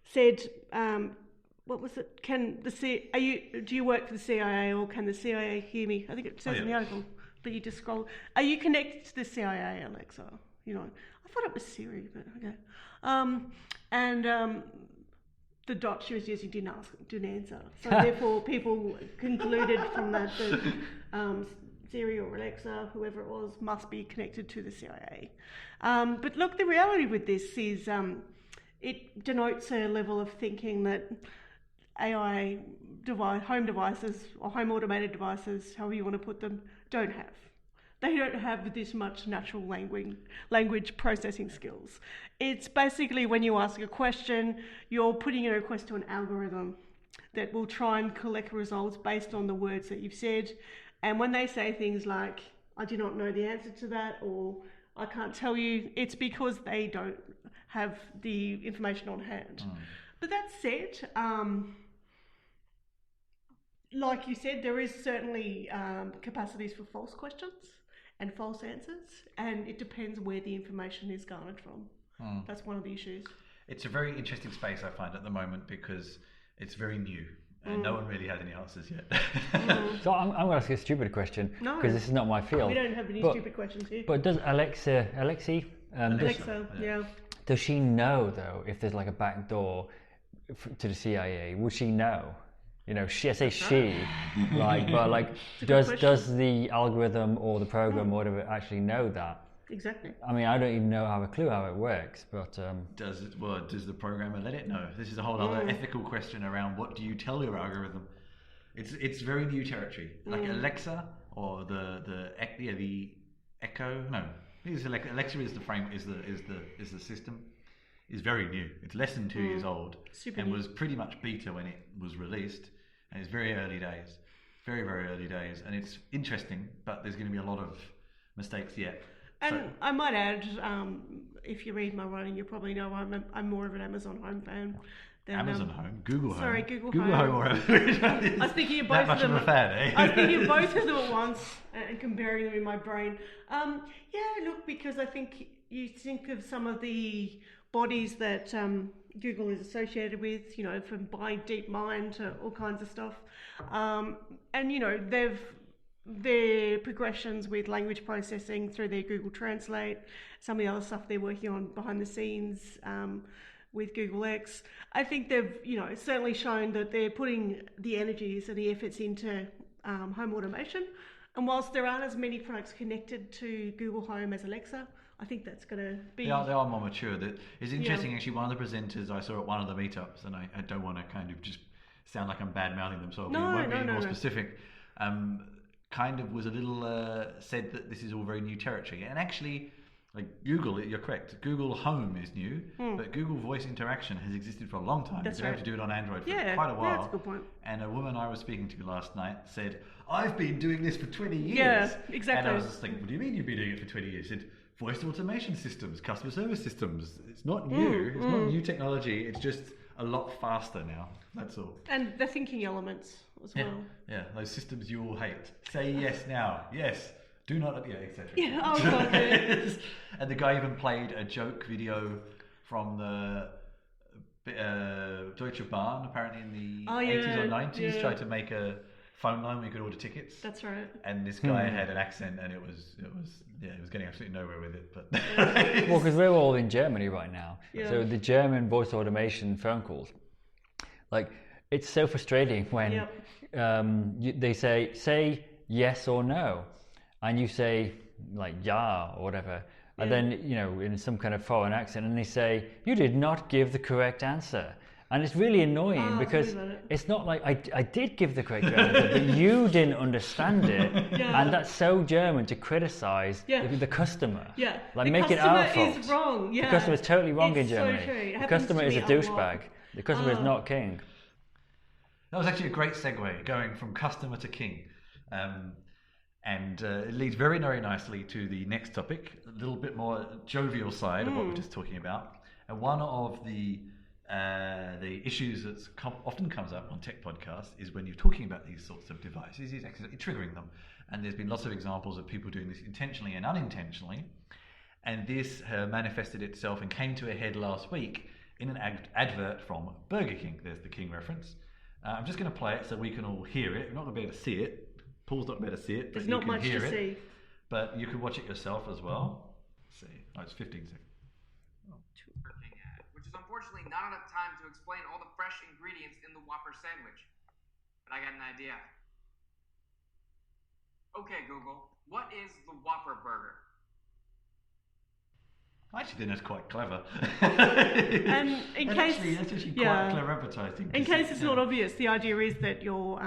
said, "What was it? Do you work for the CIA or can the CIA hear me?" I think it says in the article that you just scroll. Are you connected to the CIA, Alexa? You know, I thought it was Siri, but okay. And the dot she was using didn't answer. So therefore people concluded from that Siri or Alexa, whoever it was, must be connected to the CIA. But look, the reality with this is it denotes a level of thinking that AI home devices or home automated devices, however you want to put them, don't have. They don't have this much natural language processing skills. It's basically when you ask a question, you're putting in a request to an algorithm that will try and collect results based on the words that you've said. And when they say things like, "I do not know the answer to that," or "I can't tell you," it's because they don't have the information on hand. But that said, like you said, there is certainly capacities for false questions and false answers, and it depends where the information is garnered from. That's one of the issues. It's a very interesting space I find at the moment because it's very new and no one really has any answers yet. So I'm going to ask you a stupid question because this is not my field. We don't have any stupid questions here. But does Alexa, does she know though if there's like a back door to the CIA? Would she know? You know, I say she, does the algorithm or the program or whatever actually know that? Exactly. I mean, I don't even have a clue how it works, but does the programmer let it know? This is a whole other ethical question around what do you tell your algorithm. It's very new territory. Like Alexa or the Echo. No, Alexa is the frame is the system. is very new. It's less than 2 years old Super and new. was pretty much beta when it was released. And it's very early days, very, very early days. And it's interesting, but there's going to be a lot of mistakes yet. And I might add, if you read my writing, you probably know I'm more of an Amazon Home fan. Amazon Home, Google Home. Sorry, Google Home. I was thinking of both that much of them. Of a fan, eh? I was thinking of both of them at once and comparing them in my brain. Look, because I think you think of some of the bodies that Google is associated with, from buying DeepMind to all kinds of stuff, and their progressions with language processing through their Google Translate, some of the other stuff they're working on behind the scenes with Google X. I think they've, certainly shown that they're putting the energies and the efforts into home automation. And whilst there aren't as many products connected to Google Home as Alexa, I think that's going to be... They are more mature. It's interesting, actually, one of the presenters I saw at one of the meetups, and I don't want to kind of just sound like I'm bad-mouthing them, so I won't be more specific, kind of was a little... said that this is all very new territory. And actually... Like Google, you're correct. Google Home is new, but Google Voice Interaction has existed for a long time. That's You've been able to do it on Android for quite a while. Yeah, that's a good point. And a woman I was speaking to last night said, "I've been doing this for 20 years." Yeah, exactly. And I was just thinking, "What do you mean you've been doing it for 20 years?" She said, "Voice automation systems, customer service systems. It's not new. It's not new technology. It's just a lot faster now. That's all." And the thinking elements as well. Yeah, those systems you all hate. Say yes now. Yes. Do not, etc. Yeah, oh god, yeah. And the guy even played a joke video from the Deutsche Bahn, apparently in the 80s or 90s, tried to make a phone line where you could order tickets. That's right. And this guy had an accent, and it was getting absolutely nowhere with it. But well, because we're all in Germany right now, yeah. So the German voice automation phone calls, like, it's so frustrating when they say yes or no. And you say, like, ja or whatever, and then, in some kind of foreign accent, and they say, you did not give the correct answer. And it's really annoying because it's not like I did give the correct answer, but you didn't understand it. Yeah. And that's so German to criticize the customer. Yeah. Like, the make it our fault. The customer is wrong. Yeah. The customer is totally wrong in Germany. So true. The customer is a douchebag. The customer is not king. That was actually a great segue, going from customer to king. And it leads very, very nicely to the next topic, a little bit more jovial side of what we're just talking about. And one of the issues that often comes up on tech podcasts is when you're talking about these sorts of devices, is actually triggering them. And there's been lots of examples of people doing this intentionally and unintentionally. And this manifested itself and came to a head last week in an advert from Burger King. There's the King reference. I'm just going to play it so we can all hear it. We're not going to be able to see it. Paul's not better to see it, but There's not much hear to see. But you can watch it yourself as well. Let's see. Oh, it's 15 seconds. Which is unfortunately not enough time to explain all the fresh ingredients in the Whopper sandwich. But I got an idea. Okay, Google, what is the Whopper burger? I actually think that's quite clever. And that's actually quite clever advertising. In case it's not obvious, the idea is that your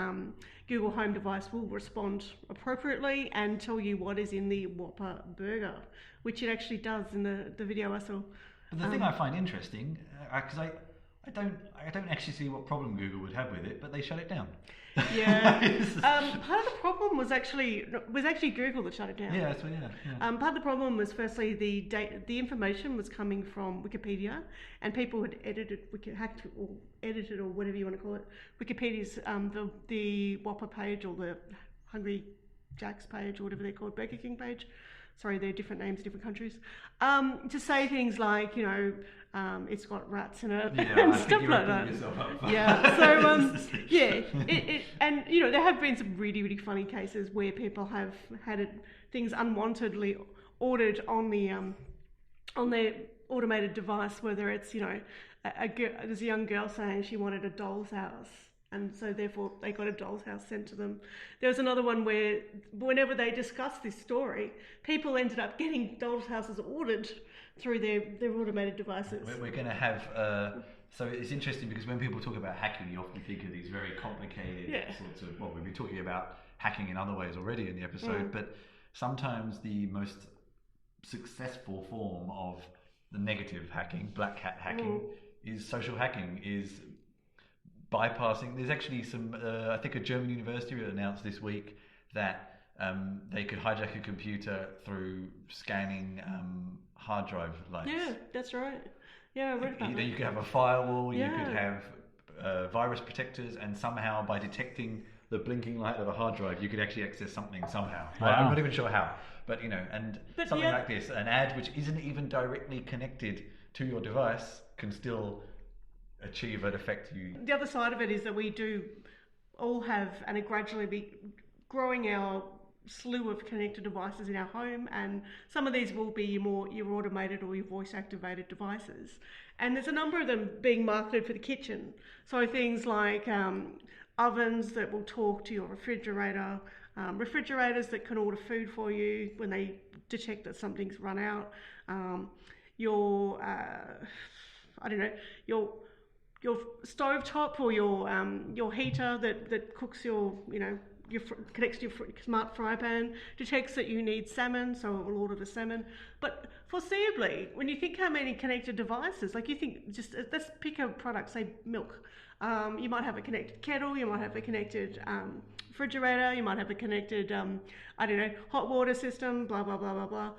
Google Home device will respond appropriately and tell you what is in the Whopper burger, which it actually does in the video I saw. But the thing I find interesting, because I don't actually see what problem Google would have with it, but they shut it down. Yeah. Part of the problem was actually Google that shut it down. Yeah, that's what. Yeah. Part of the problem was firstly the information was coming from Wikipedia, and people had hacked or edited or whatever you want to call it, Wikipedia's the Whopper page or the Hungry Jack's page or whatever they're called, Burger King page. Sorry, they're different names, different countries. To say things like, it's got rats in it and stuff like that. Yeah. So and there have been some really, really funny cases where people have had things unwantedly ordered on their automated device, whether it's there's a young girl saying she wanted a doll's house. And so therefore they got a doll's house sent to them. There was another one where whenever they discussed this story, people ended up getting doll's houses ordered through their automated devices. We're going to have... so it's interesting because when people talk about hacking, you often think of these very complicated sorts of... Well, we've been talking about hacking in other ways already in the episode, but sometimes the most successful form of the negative hacking, black hat hacking, is social hacking, is bypassing. There's actually some, I think a German university announced this week that they could hijack a computer through scanning hard drive lights. Yeah, that's right. Yeah, I read about that. You could have a firewall, you could have virus protectors, and somehow by detecting the blinking light of a hard drive, you could actually access something somehow. Wow. I'm not even sure how, but But something like this, an ad which isn't even directly connected to your device can still achieve an effect you. The other side of it is that we do all have and are gradually be growing our slew of connected devices in our home, and some of these will be your automated or your voice activated devices, and there's a number of them being marketed for the kitchen. So things like ovens that will talk to your refrigerator, refrigerators that can order food for you when they detect that something's run out, your stovetop or your heater that cooks connects to your smart fry pan, detects that you need salmon, so it will order the salmon. But foreseeably, when you think how many connected devices, like you think, just let's pick a product, say milk. You might have a connected kettle, you might have a connected refrigerator, you might have a connected, hot water system, blah, blah, blah, blah, blah.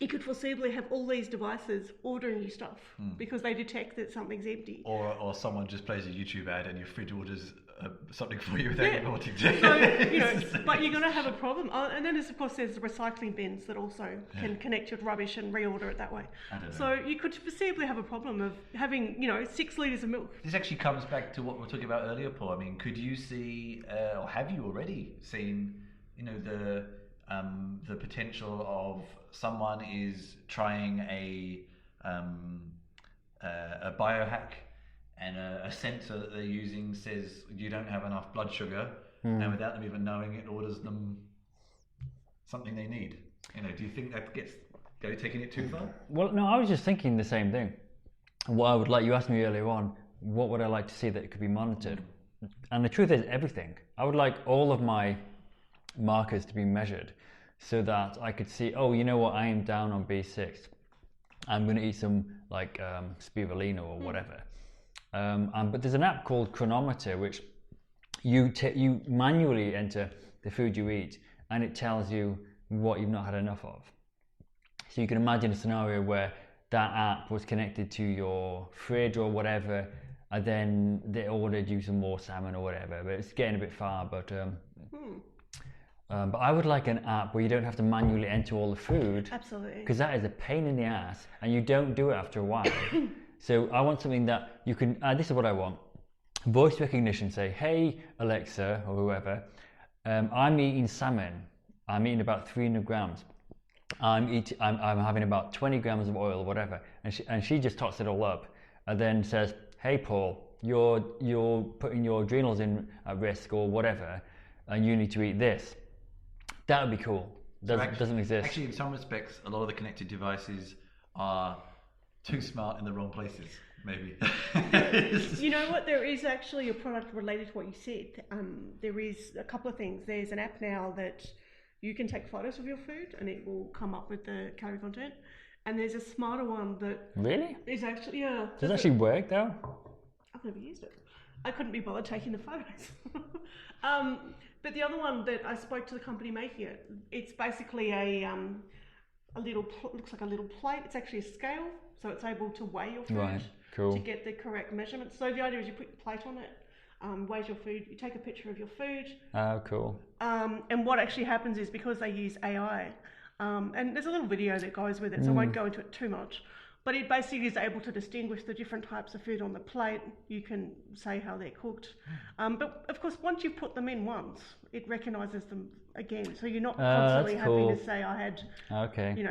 You could foreseeably have all these devices ordering you stuff because they detect that something's empty. Or someone just plays a YouTube ad and your fridge orders something for you without you wanting to. So, but you're going to have a problem. And then there's the recycling bins that also can connect your rubbish and reorder it that way. So you could foreseeably have a problem of having 6 litres of milk. This actually comes back to what we were talking about earlier, Paul. I mean, could you see, or have you already seen, the potential of someone is trying a biohack, and a sensor that they're using says you don't have enough blood sugar, and without them even knowing it, orders them something they need. Do you think that gets taking it too far? Well, no, I was just thinking the same thing. What I would like, you asked me earlier on, what would I like to see that could be monitored? And the truth is everything. I would like all of my markers to be measured so that I could see, oh, you know what, I am down on B6. I'm going to eat some spirulina or whatever. But there's an app called Chronometer, which you manually enter the food you eat, and it tells you what you've not had enough of. So you can imagine a scenario where that app was connected to your fridge or whatever, and then they ordered you some more salmon or whatever. But it's getting a bit far. But I would like an app where you don't have to manually enter all the food. Absolutely. Because that is a pain in the ass, and you don't do it after a while. So I want something that you can, this is what I want. Voice recognition, say, hey, Alexa, or whoever, I'm eating salmon. I'm eating about 300 grams. I'm having about 20 grams of oil or whatever. And she just tots it all up and then says, hey, Paul, you're putting your adrenals at risk or whatever, and you need to eat this. That would be cool. Doesn't exist. Actually, in some respects, a lot of the connected devices are too smart in the wrong places, maybe. You know what? There is actually a product related to what you said. There is a couple of things. There's an app now that you can take photos of your food and it will come up with the calorie content. And there's a smarter one that really is actually Does it actually work though? I've never used it. I couldn't be bothered taking the photos. But the other one that I spoke to the company making it, it's basically looks like a little plate. It's actually a scale, so it's able to weigh your food. Right, cool. To get the correct measurements. So the idea is you put your plate on it, weighs your food, you take a picture of your food. Oh, cool. And what actually happens is, because they use AI, and there's a little video that goes with it, so I won't go into it too much, but it basically is able to distinguish the different types of food on the plate. You can say how they're cooked. But of course, once you put them in once, it recognises them again. So you're not constantly having to say, I had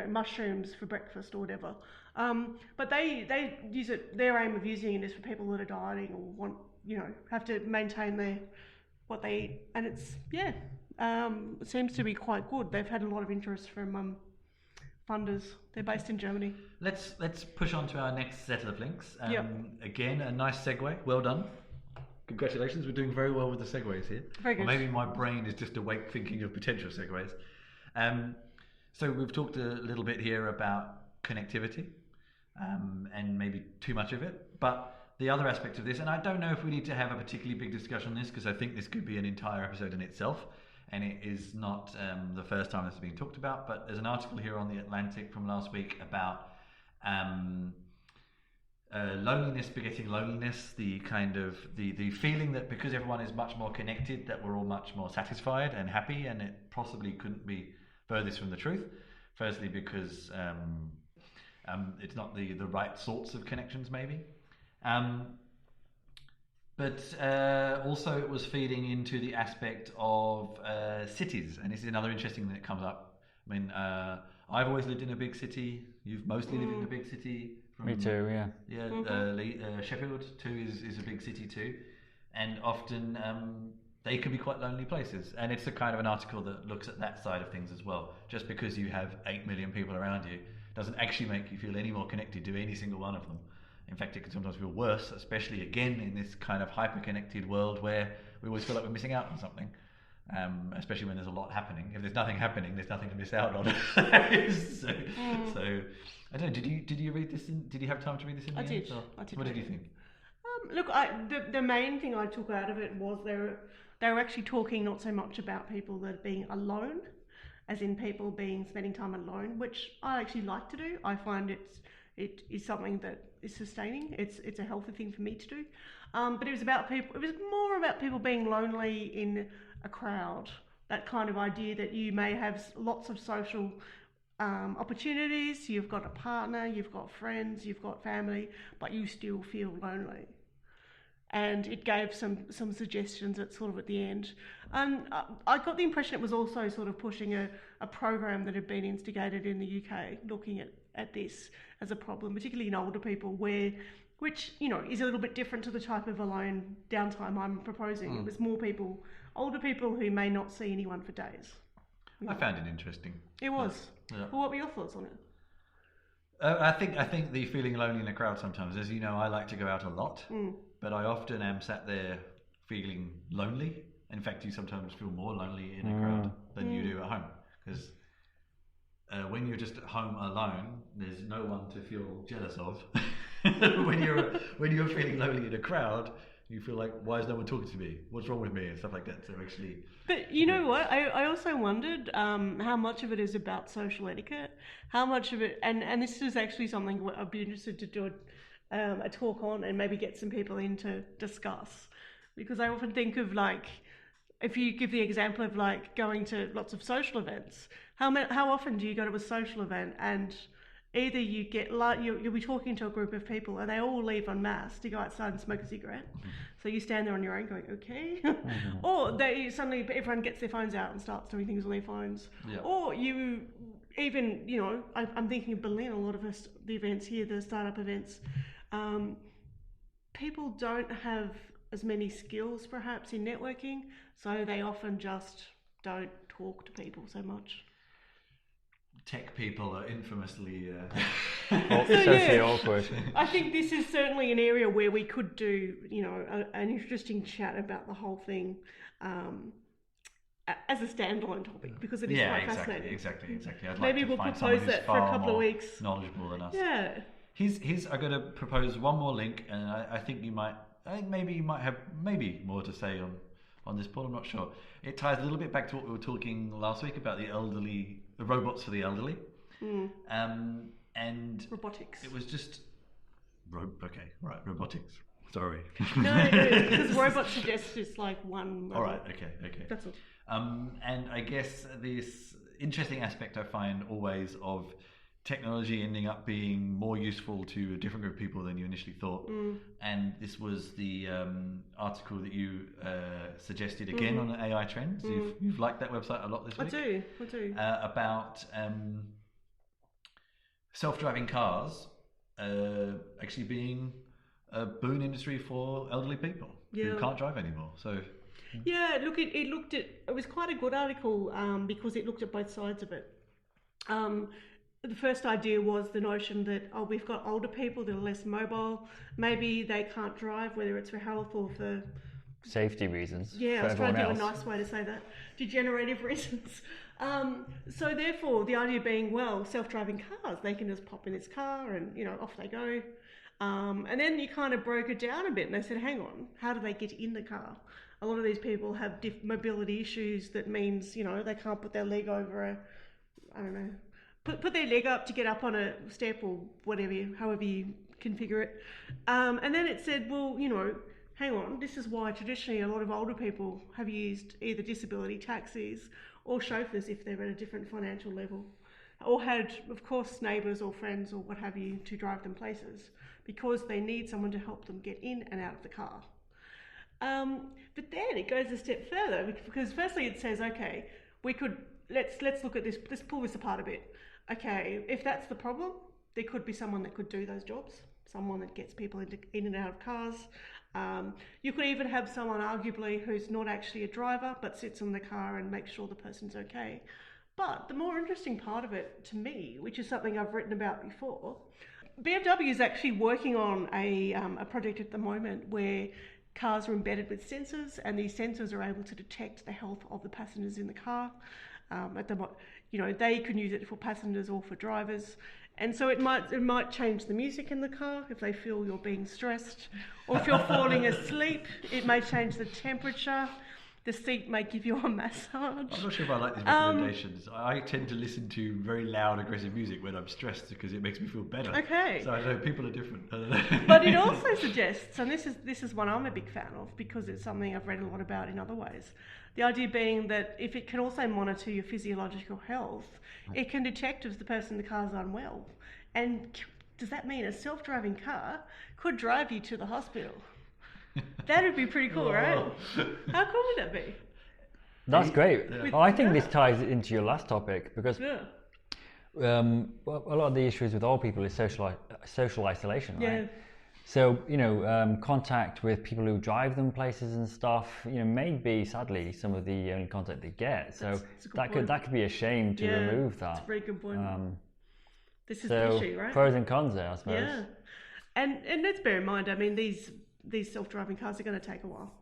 mushrooms for breakfast or whatever. But they use it, their aim of using it is for people that are dieting or want, have to maintain what they eat. And it's, it seems to be quite good. They've had a lot of interest from funders. They're based in Germany. Let's push on to our next set of links. Yep. Again, a nice segue. Well done. Congratulations. We're doing very well with the segues here. Very good. Or maybe my brain is just awake thinking of potential segues. So we've talked a little bit here about connectivity, and maybe too much of it. But the other aspect of this, and I don't know if we need to have a particularly big discussion on this, because I think this could be an entire episode in itself, and it is not the first time this has been talked about, but there's an article here on The Atlantic from last week about loneliness begetting loneliness, the kind of the feeling that because everyone is much more connected, that we're all much more satisfied and happy, and it possibly couldn't be furthest from the truth. Firstly, because it's not the right sorts of connections, maybe. But also it was feeding into the aspect of cities, and this is another interesting thing that comes up. I mean, I've always lived in a big city. You've mostly lived in a big city. Me too, yeah. Yeah, Sheffield too is a big city too, and often they can be quite lonely places. And it's a kind of an article that looks at that side of things as well. Just because you have 8 million people around you doesn't actually make you feel any more connected to any single one of them. In fact, it can sometimes feel worse, especially again in this kind of hyper-connected world where we always feel like we're missing out on something, especially when there's a lot happening. If there's nothing happening, there's nothing to miss out on. So, I don't know. Did you read this? Did you have time to read this? I did. What did you think? Look, the main thing I took out of it was they were actually talking not so much about people that are being alone, as in people spending time alone, which I actually like to do. I find it is something that is sustaining. It's a healthy thing for me to do. But it was about people. It was more about people being lonely in a crowd. That kind of idea that you may have lots of social opportunities. You've got a partner, you've got friends, you've got family, but you still feel lonely. And it gave some suggestions at the end. And I got the impression it was also sort of pushing a program that had been instigated in the UK, looking at this as a problem, particularly in older people, which is a little bit different to the type of alone downtime I'm proposing. It was more older people who may not see anyone for days. I found it interesting. It was. Yeah. Well, what were your thoughts on it? I think the feeling lonely in a crowd sometimes, as you know, I like to go out a lot, but I often am sat there feeling lonely. In fact, you sometimes feel more lonely in a crowd than you do at home, because when you're just at home alone, there's no one to feel jealous of. when you're feeling lonely in a crowd, you feel like, why is no one talking to me? What's wrong with me? And stuff like that. So actually... But you know what? I also wondered how much of it is about social etiquette. How much of it... And this is actually something I'd be interested to do a talk on and maybe get some people in to discuss. Because I often think of if you give the example of going to lots of social events, how often do you go to a social event and... Either you get you'll be talking to a group of people and they all leave en masse to go outside and smoke a cigarette. So you stand there on your own going, okay. Or suddenly everyone gets their phones out and starts doing things on their phones. Yeah. Or you even, I'm thinking of Berlin, a lot of the events here, the startup events, people don't have as many skills perhaps in networking, so they often just don't talk to people so much. Tech people are infamously socially awkward. I think this is certainly an area where we could do, an interesting chat about the whole thing as a standalone topic, because it is quite fascinating. Exactly. I'd Maybe we'll propose that for a couple of weeks. Knowledgeable than us. Yeah. I'm going to propose one more link, and I think you might have more to say on this, Paul. I'm not sure. It ties a little bit back to what we were talking last week about the robots for the elderly, and robotics. It was just robotics. Sorry. No, because robot suggests just one robot. All right. Okay. That's all. And I guess this interesting aspect I find always of technology ending up being more useful to a different group of people than you initially thought. And this was the article that you suggested again on the AI trends. You've liked that website a lot this week. I do. About self-driving cars actually being a boon industry for elderly people who can't drive anymore. So yeah, look, it was quite a good article because it looked at both sides of it. The first idea was the notion that, we've got older people that are less mobile. Maybe they can't drive, whether it's for health or for safety reasons. Yeah, I for was trying to everyone think of a else. nice way to say that. Degenerative reasons. So therefore, the idea being, well, self-driving cars, they can just pop in this car and, off they go. And then you kind of broke it down a bit and they said, hang on, how do they get in the car? A lot of these people have mobility issues that means, they can't put their leg over put their leg up to get up on a step or whatever, however you configure it. And then it said, well, hang on, this is why traditionally a lot of older people have used either disability taxis or chauffeurs if they're at a different financial level, or had, of course, neighbours or friends or what have you to drive them places because they need someone to help them get in and out of the car. But then it goes a step further because firstly it says, okay, let's look at this, let's pull this apart a bit. Okay, if that's the problem, there could be someone that could do those jobs, someone that gets people in and out of cars. You could even have someone arguably who's not actually a driver but sits in the car and makes sure the person's okay. But the more interesting part of it to me, which is something I've written about before, BMW is actually working on a project at the moment where cars are embedded with sensors, and these sensors are able to detect the health of the passengers in the car. They can use it for passengers or for drivers, and so it might change the music in the car if they feel you're being stressed, or if you're falling asleep, it may change the temperature. The seat may give you a massage. I'm not sure if I like these recommendations. I tend to listen to very loud, aggressive music when I'm stressed because it makes me feel better. Okay. So I know people are different. But it also suggests, and this is one I'm a big fan of because it's something I've read a lot about in other ways. The idea being that if it can also monitor your physiological health, it can detect if the person in the car is unwell. And does that mean a self-driving car could drive you to the hospital? That would be pretty cool, right? How cool would that be? That's great. Yeah. Well, I think this ties into your last topic because Yeah. a lot of the issues with old people is social isolation, right? Yeah. So, contact with people who drive them places and stuff, may be sadly some of the only contact they get. So That's a good point. that could be a shame to remove that. That's a very good point. This is So the issue, right? pros and cons there, I suppose. Yeah. And let's bear in mind, I mean, these self-driving cars are going to take a while,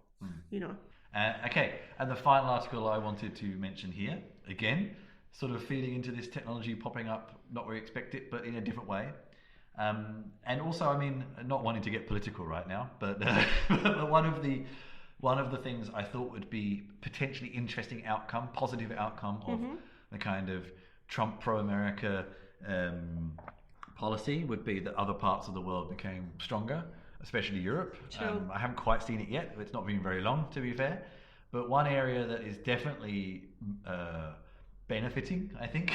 Okay, and the final article I wanted to mention here, again, sort of feeding into this technology popping up, not where we expect it, but in a different way. And also, I mean, not wanting to get political right now, but one of the things I thought would be potentially interesting outcome, positive outcome of the kind of Trump pro-America policy would be that other parts of the world became stronger, especially Europe. Sure. I haven't quite seen it yet. It's not been very long, to be fair. But one area that is definitely benefiting, I think,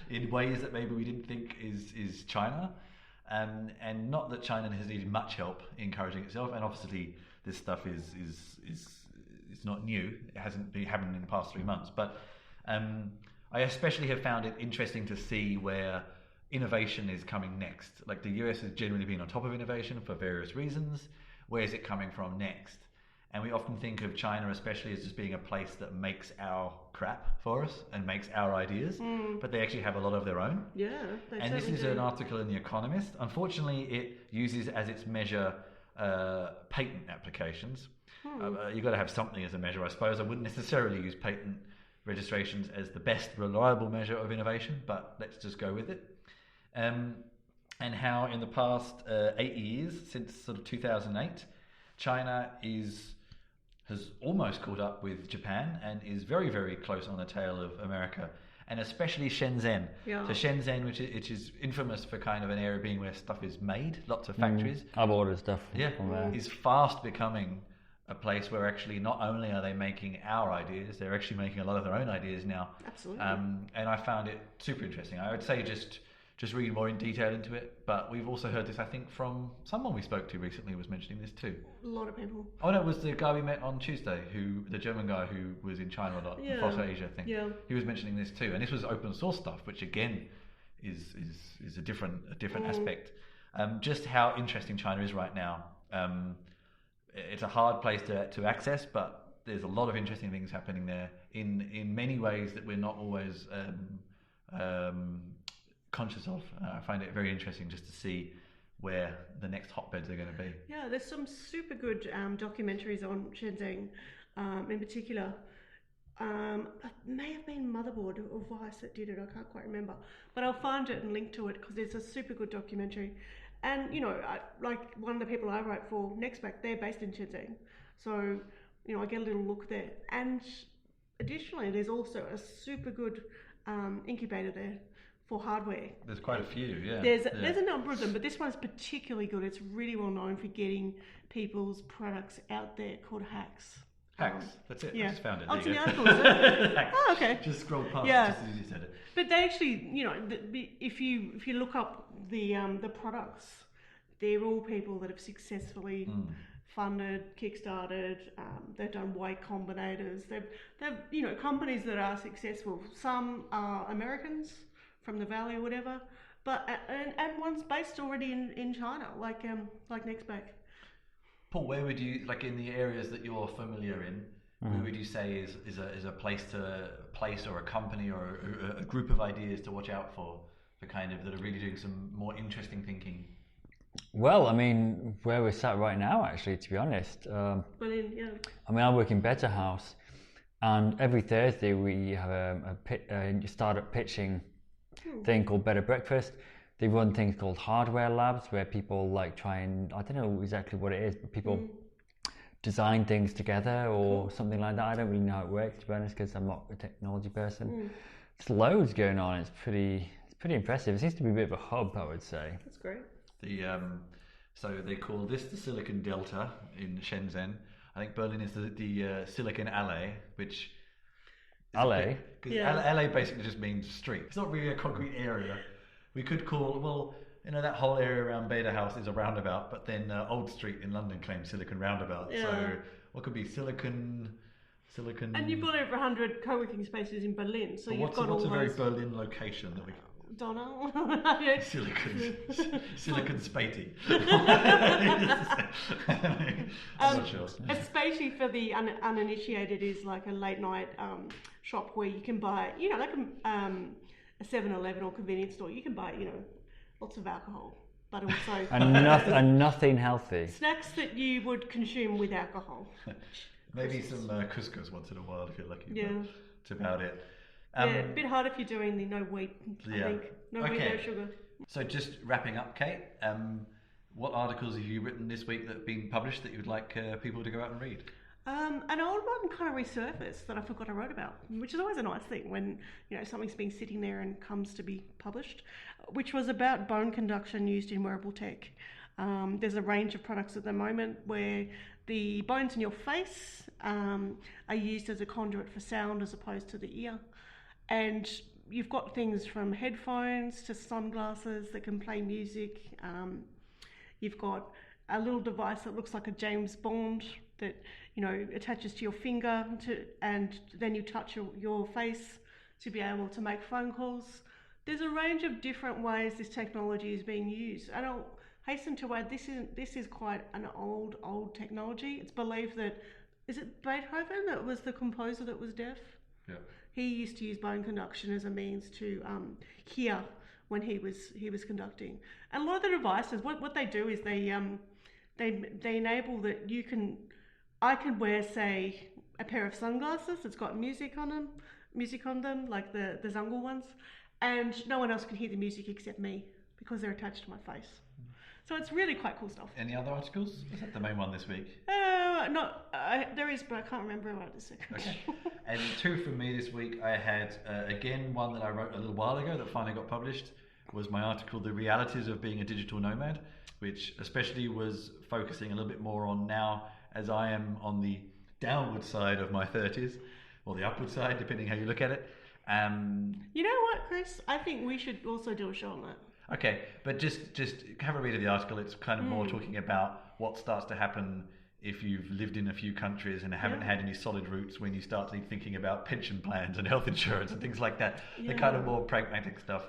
in ways that maybe we didn't think is China. And not that China has needed much help encouraging itself. And obviously, this stuff is not new. It hasn't been happening in the past 3 months. But I especially have found it interesting to see where innovation is coming next. Like the US has generally been on top of innovation for various reasons. Where is it coming from next? And we often think of China especially as just being a place that makes our crap for us and makes our ideas, but they actually have a lot of their own. Yeah, they And this certainly is do. an article in The Economist. Unfortunately, it uses as its measure patent applications. You've got to have something as a measure, I suppose. I wouldn't necessarily use patent registrations as the best reliable measure of innovation, but let's just go with it. And how in the past 8 years, since sort of 2008, China has almost caught up with Japan and is very, very close on the tail of America, and especially Shenzhen. Yeah. So Shenzhen, which is infamous for kind of an area being where stuff is made, lots of factories. I've ordered stuff Yeah, from there. is fast becoming a place where actually not only are they making our ideas, they're actually making a lot of their own ideas now. Absolutely. And I found it super interesting. I would say just read more in detail into it, but we've also heard this, I think, from someone we spoke to recently was mentioning this too. A lot of people. Oh no, it was the guy we met on Tuesday, the German guy who was in China a lot, Yeah. the Fox Asia thing. Yeah. He was mentioning this too, and this was open source stuff, which again is a different aspect. Just how interesting China is right now. It's a hard place to access, but there's a lot of interesting things happening there in many ways that we're not always conscious of. I find it very interesting just to see where the next hotbeds are going to be. Yeah, there's some super good documentaries on Shenzhen in particular. It may have been Motherboard or Vice that did it, I can't quite remember. But I'll find it and link to it because it's a super good documentary. And, like one of the people I write for, Nextback, they're based in Shenzhen. So, I get a little look there. And additionally, there's also a super good incubator there for hardware. There's quite a few, yeah. There's a number of them, but this one's particularly good. It's really well known for getting people's products out there, called Hacks. Hacks, that's it. Yeah. I just found it. Oh, it's in the There you article, is it? go. Oh, okay. Just scroll past Yeah. just as you said it. But they actually, if you look up the products, they're all people that have successfully funded, kickstarted. They've done Y Combinators. They've companies that are successful. Some are Americans from the Valley or whatever, but and one's based already in China, like Nextback. Paul, where would you, like in the areas that you're familiar in, where would you say is a place or a company or a group of ideas to watch out for kind of that are really doing some more interesting thinking? Well, I mean, where we're sat right now, actually, to be honest. Brilliant, yeah. I mean, I work in Better House, and every Thursday we have a startup pitching thing called Better Breakfast. They run things called hardware labs where people try and, I don't know exactly what it is, but people design things together or something like that. I don't really know how it works, to be honest, because I'm not a technology person. There's loads going on. It's pretty impressive. It seems to be a bit of a hub, I would say. That's great. So they call this the Silicon Delta in Shenzhen. I think Berlin is the Silicon Alley, which Alley? Because LA basically just means street. It's not really a concrete area. We could call, that whole area around Beta House is a roundabout, but then Old Street in London claims Silicon Roundabout. Yeah. So what could be Silicon? And you've got over 100 co-working spaces in Berlin, so you've got all what's a very those... Berlin location that we? Don't know. Silicon Spatey. I'm not sure. A spatey for the uninitiated is like a late night shop where you can buy, like a 7-Eleven or convenience store. You can buy, lots of alcohol, but also and nothing healthy. Snacks that you would consume with alcohol. Maybe some couscous once in a while if you're lucky. Yeah. But that's about it. A bit hard if you're doing the no wheat, I think. No wheat, no sugar. So just wrapping up, Kate, what articles have you written this week that have been published that you'd like people to go out and read? An old one kind of resurfaced that I forgot I wrote about, which is always a nice thing when something's been sitting there and comes to be published, which was about bone conduction used in wearable tech. There's a range of products at the moment where the bones in your face are used as a conduit for sound as opposed to the ear. And you've got things from headphones to sunglasses that can play music. You've got a little device that looks like a James Bond that attaches to your finger and then you touch your face to be able to make phone calls. There's a range of different ways this technology is being used. And I'll hasten to add, this is quite an old technology. It's believed that, is it Beethoven that was the composer that was deaf? Yeah. He used to use bone conduction as a means to hear when he was conducting. And a lot of the devices, what they do is they enable that I can wear, say, a pair of sunglasses that's got music on them, like the Zungle ones, and no one else can hear the music except me because they're attached to my face. So it's really quite cool stuff. Any other articles? Is that the main one this week? There is, but I can't remember right this second. Okay. And two from me this week. I had, again, one that I wrote a little while ago that finally got published, was my article, The Realities of Being a Digital Nomad, which especially was focusing a little bit more on now as I am on the downward side of my 30s, or the upward side, depending how you look at it. You know what, Chris? I think we should also do a show on that. Okay, but just have a read of the article. It's kind of more talking about what starts to happen if you've lived in a few countries and haven't had any solid roots when you start thinking about pension plans and health insurance and things like that. The kind of more pragmatic stuff.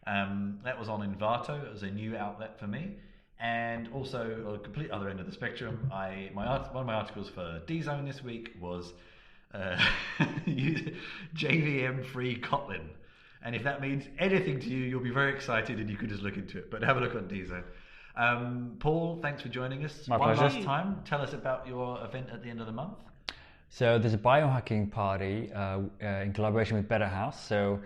That was on Envato. It was a new outlet for me. And also, on the complete other end of the spectrum, one of my articles for D-Zone this week was JVM-free Kotlin. And if that means anything to you, you'll be very excited and you could just look into it. But have a look on D-Zone. Paul, thanks for joining us. My One pleasure. last time, tell us about your event at the end of the month. So there's a biohacking party in collaboration with Better House. So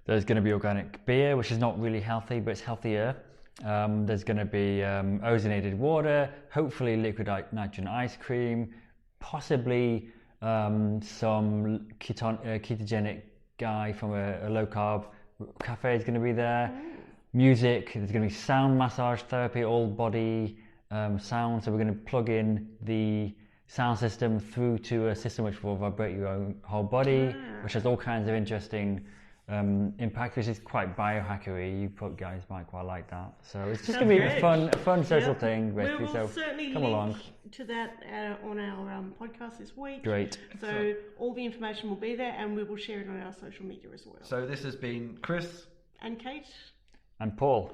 there's going to be organic beer, which is not really healthy, but it's healthier. There's going to be ozonated water, hopefully liquid nitrogen ice cream, possibly some ketogenic guy from a low carb cafe is going to be there. Music, there's going to be sound massage therapy, all body sound. So we're going to plug in the sound system through to a system which will vibrate your own whole body, which has all kinds of interesting impact, which is quite biohackery. You guys might quite like that. So it's just going to be a fun social thing, basically. We will So certainly come link along to that on our podcast this week. Great. So all the information will be there, and we will share it on our social media as well. So this has been Chris And Cate. And Paul.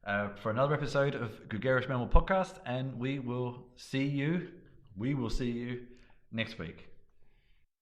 For another episode of Gregarious Mammal Podcast, and we will see you next week.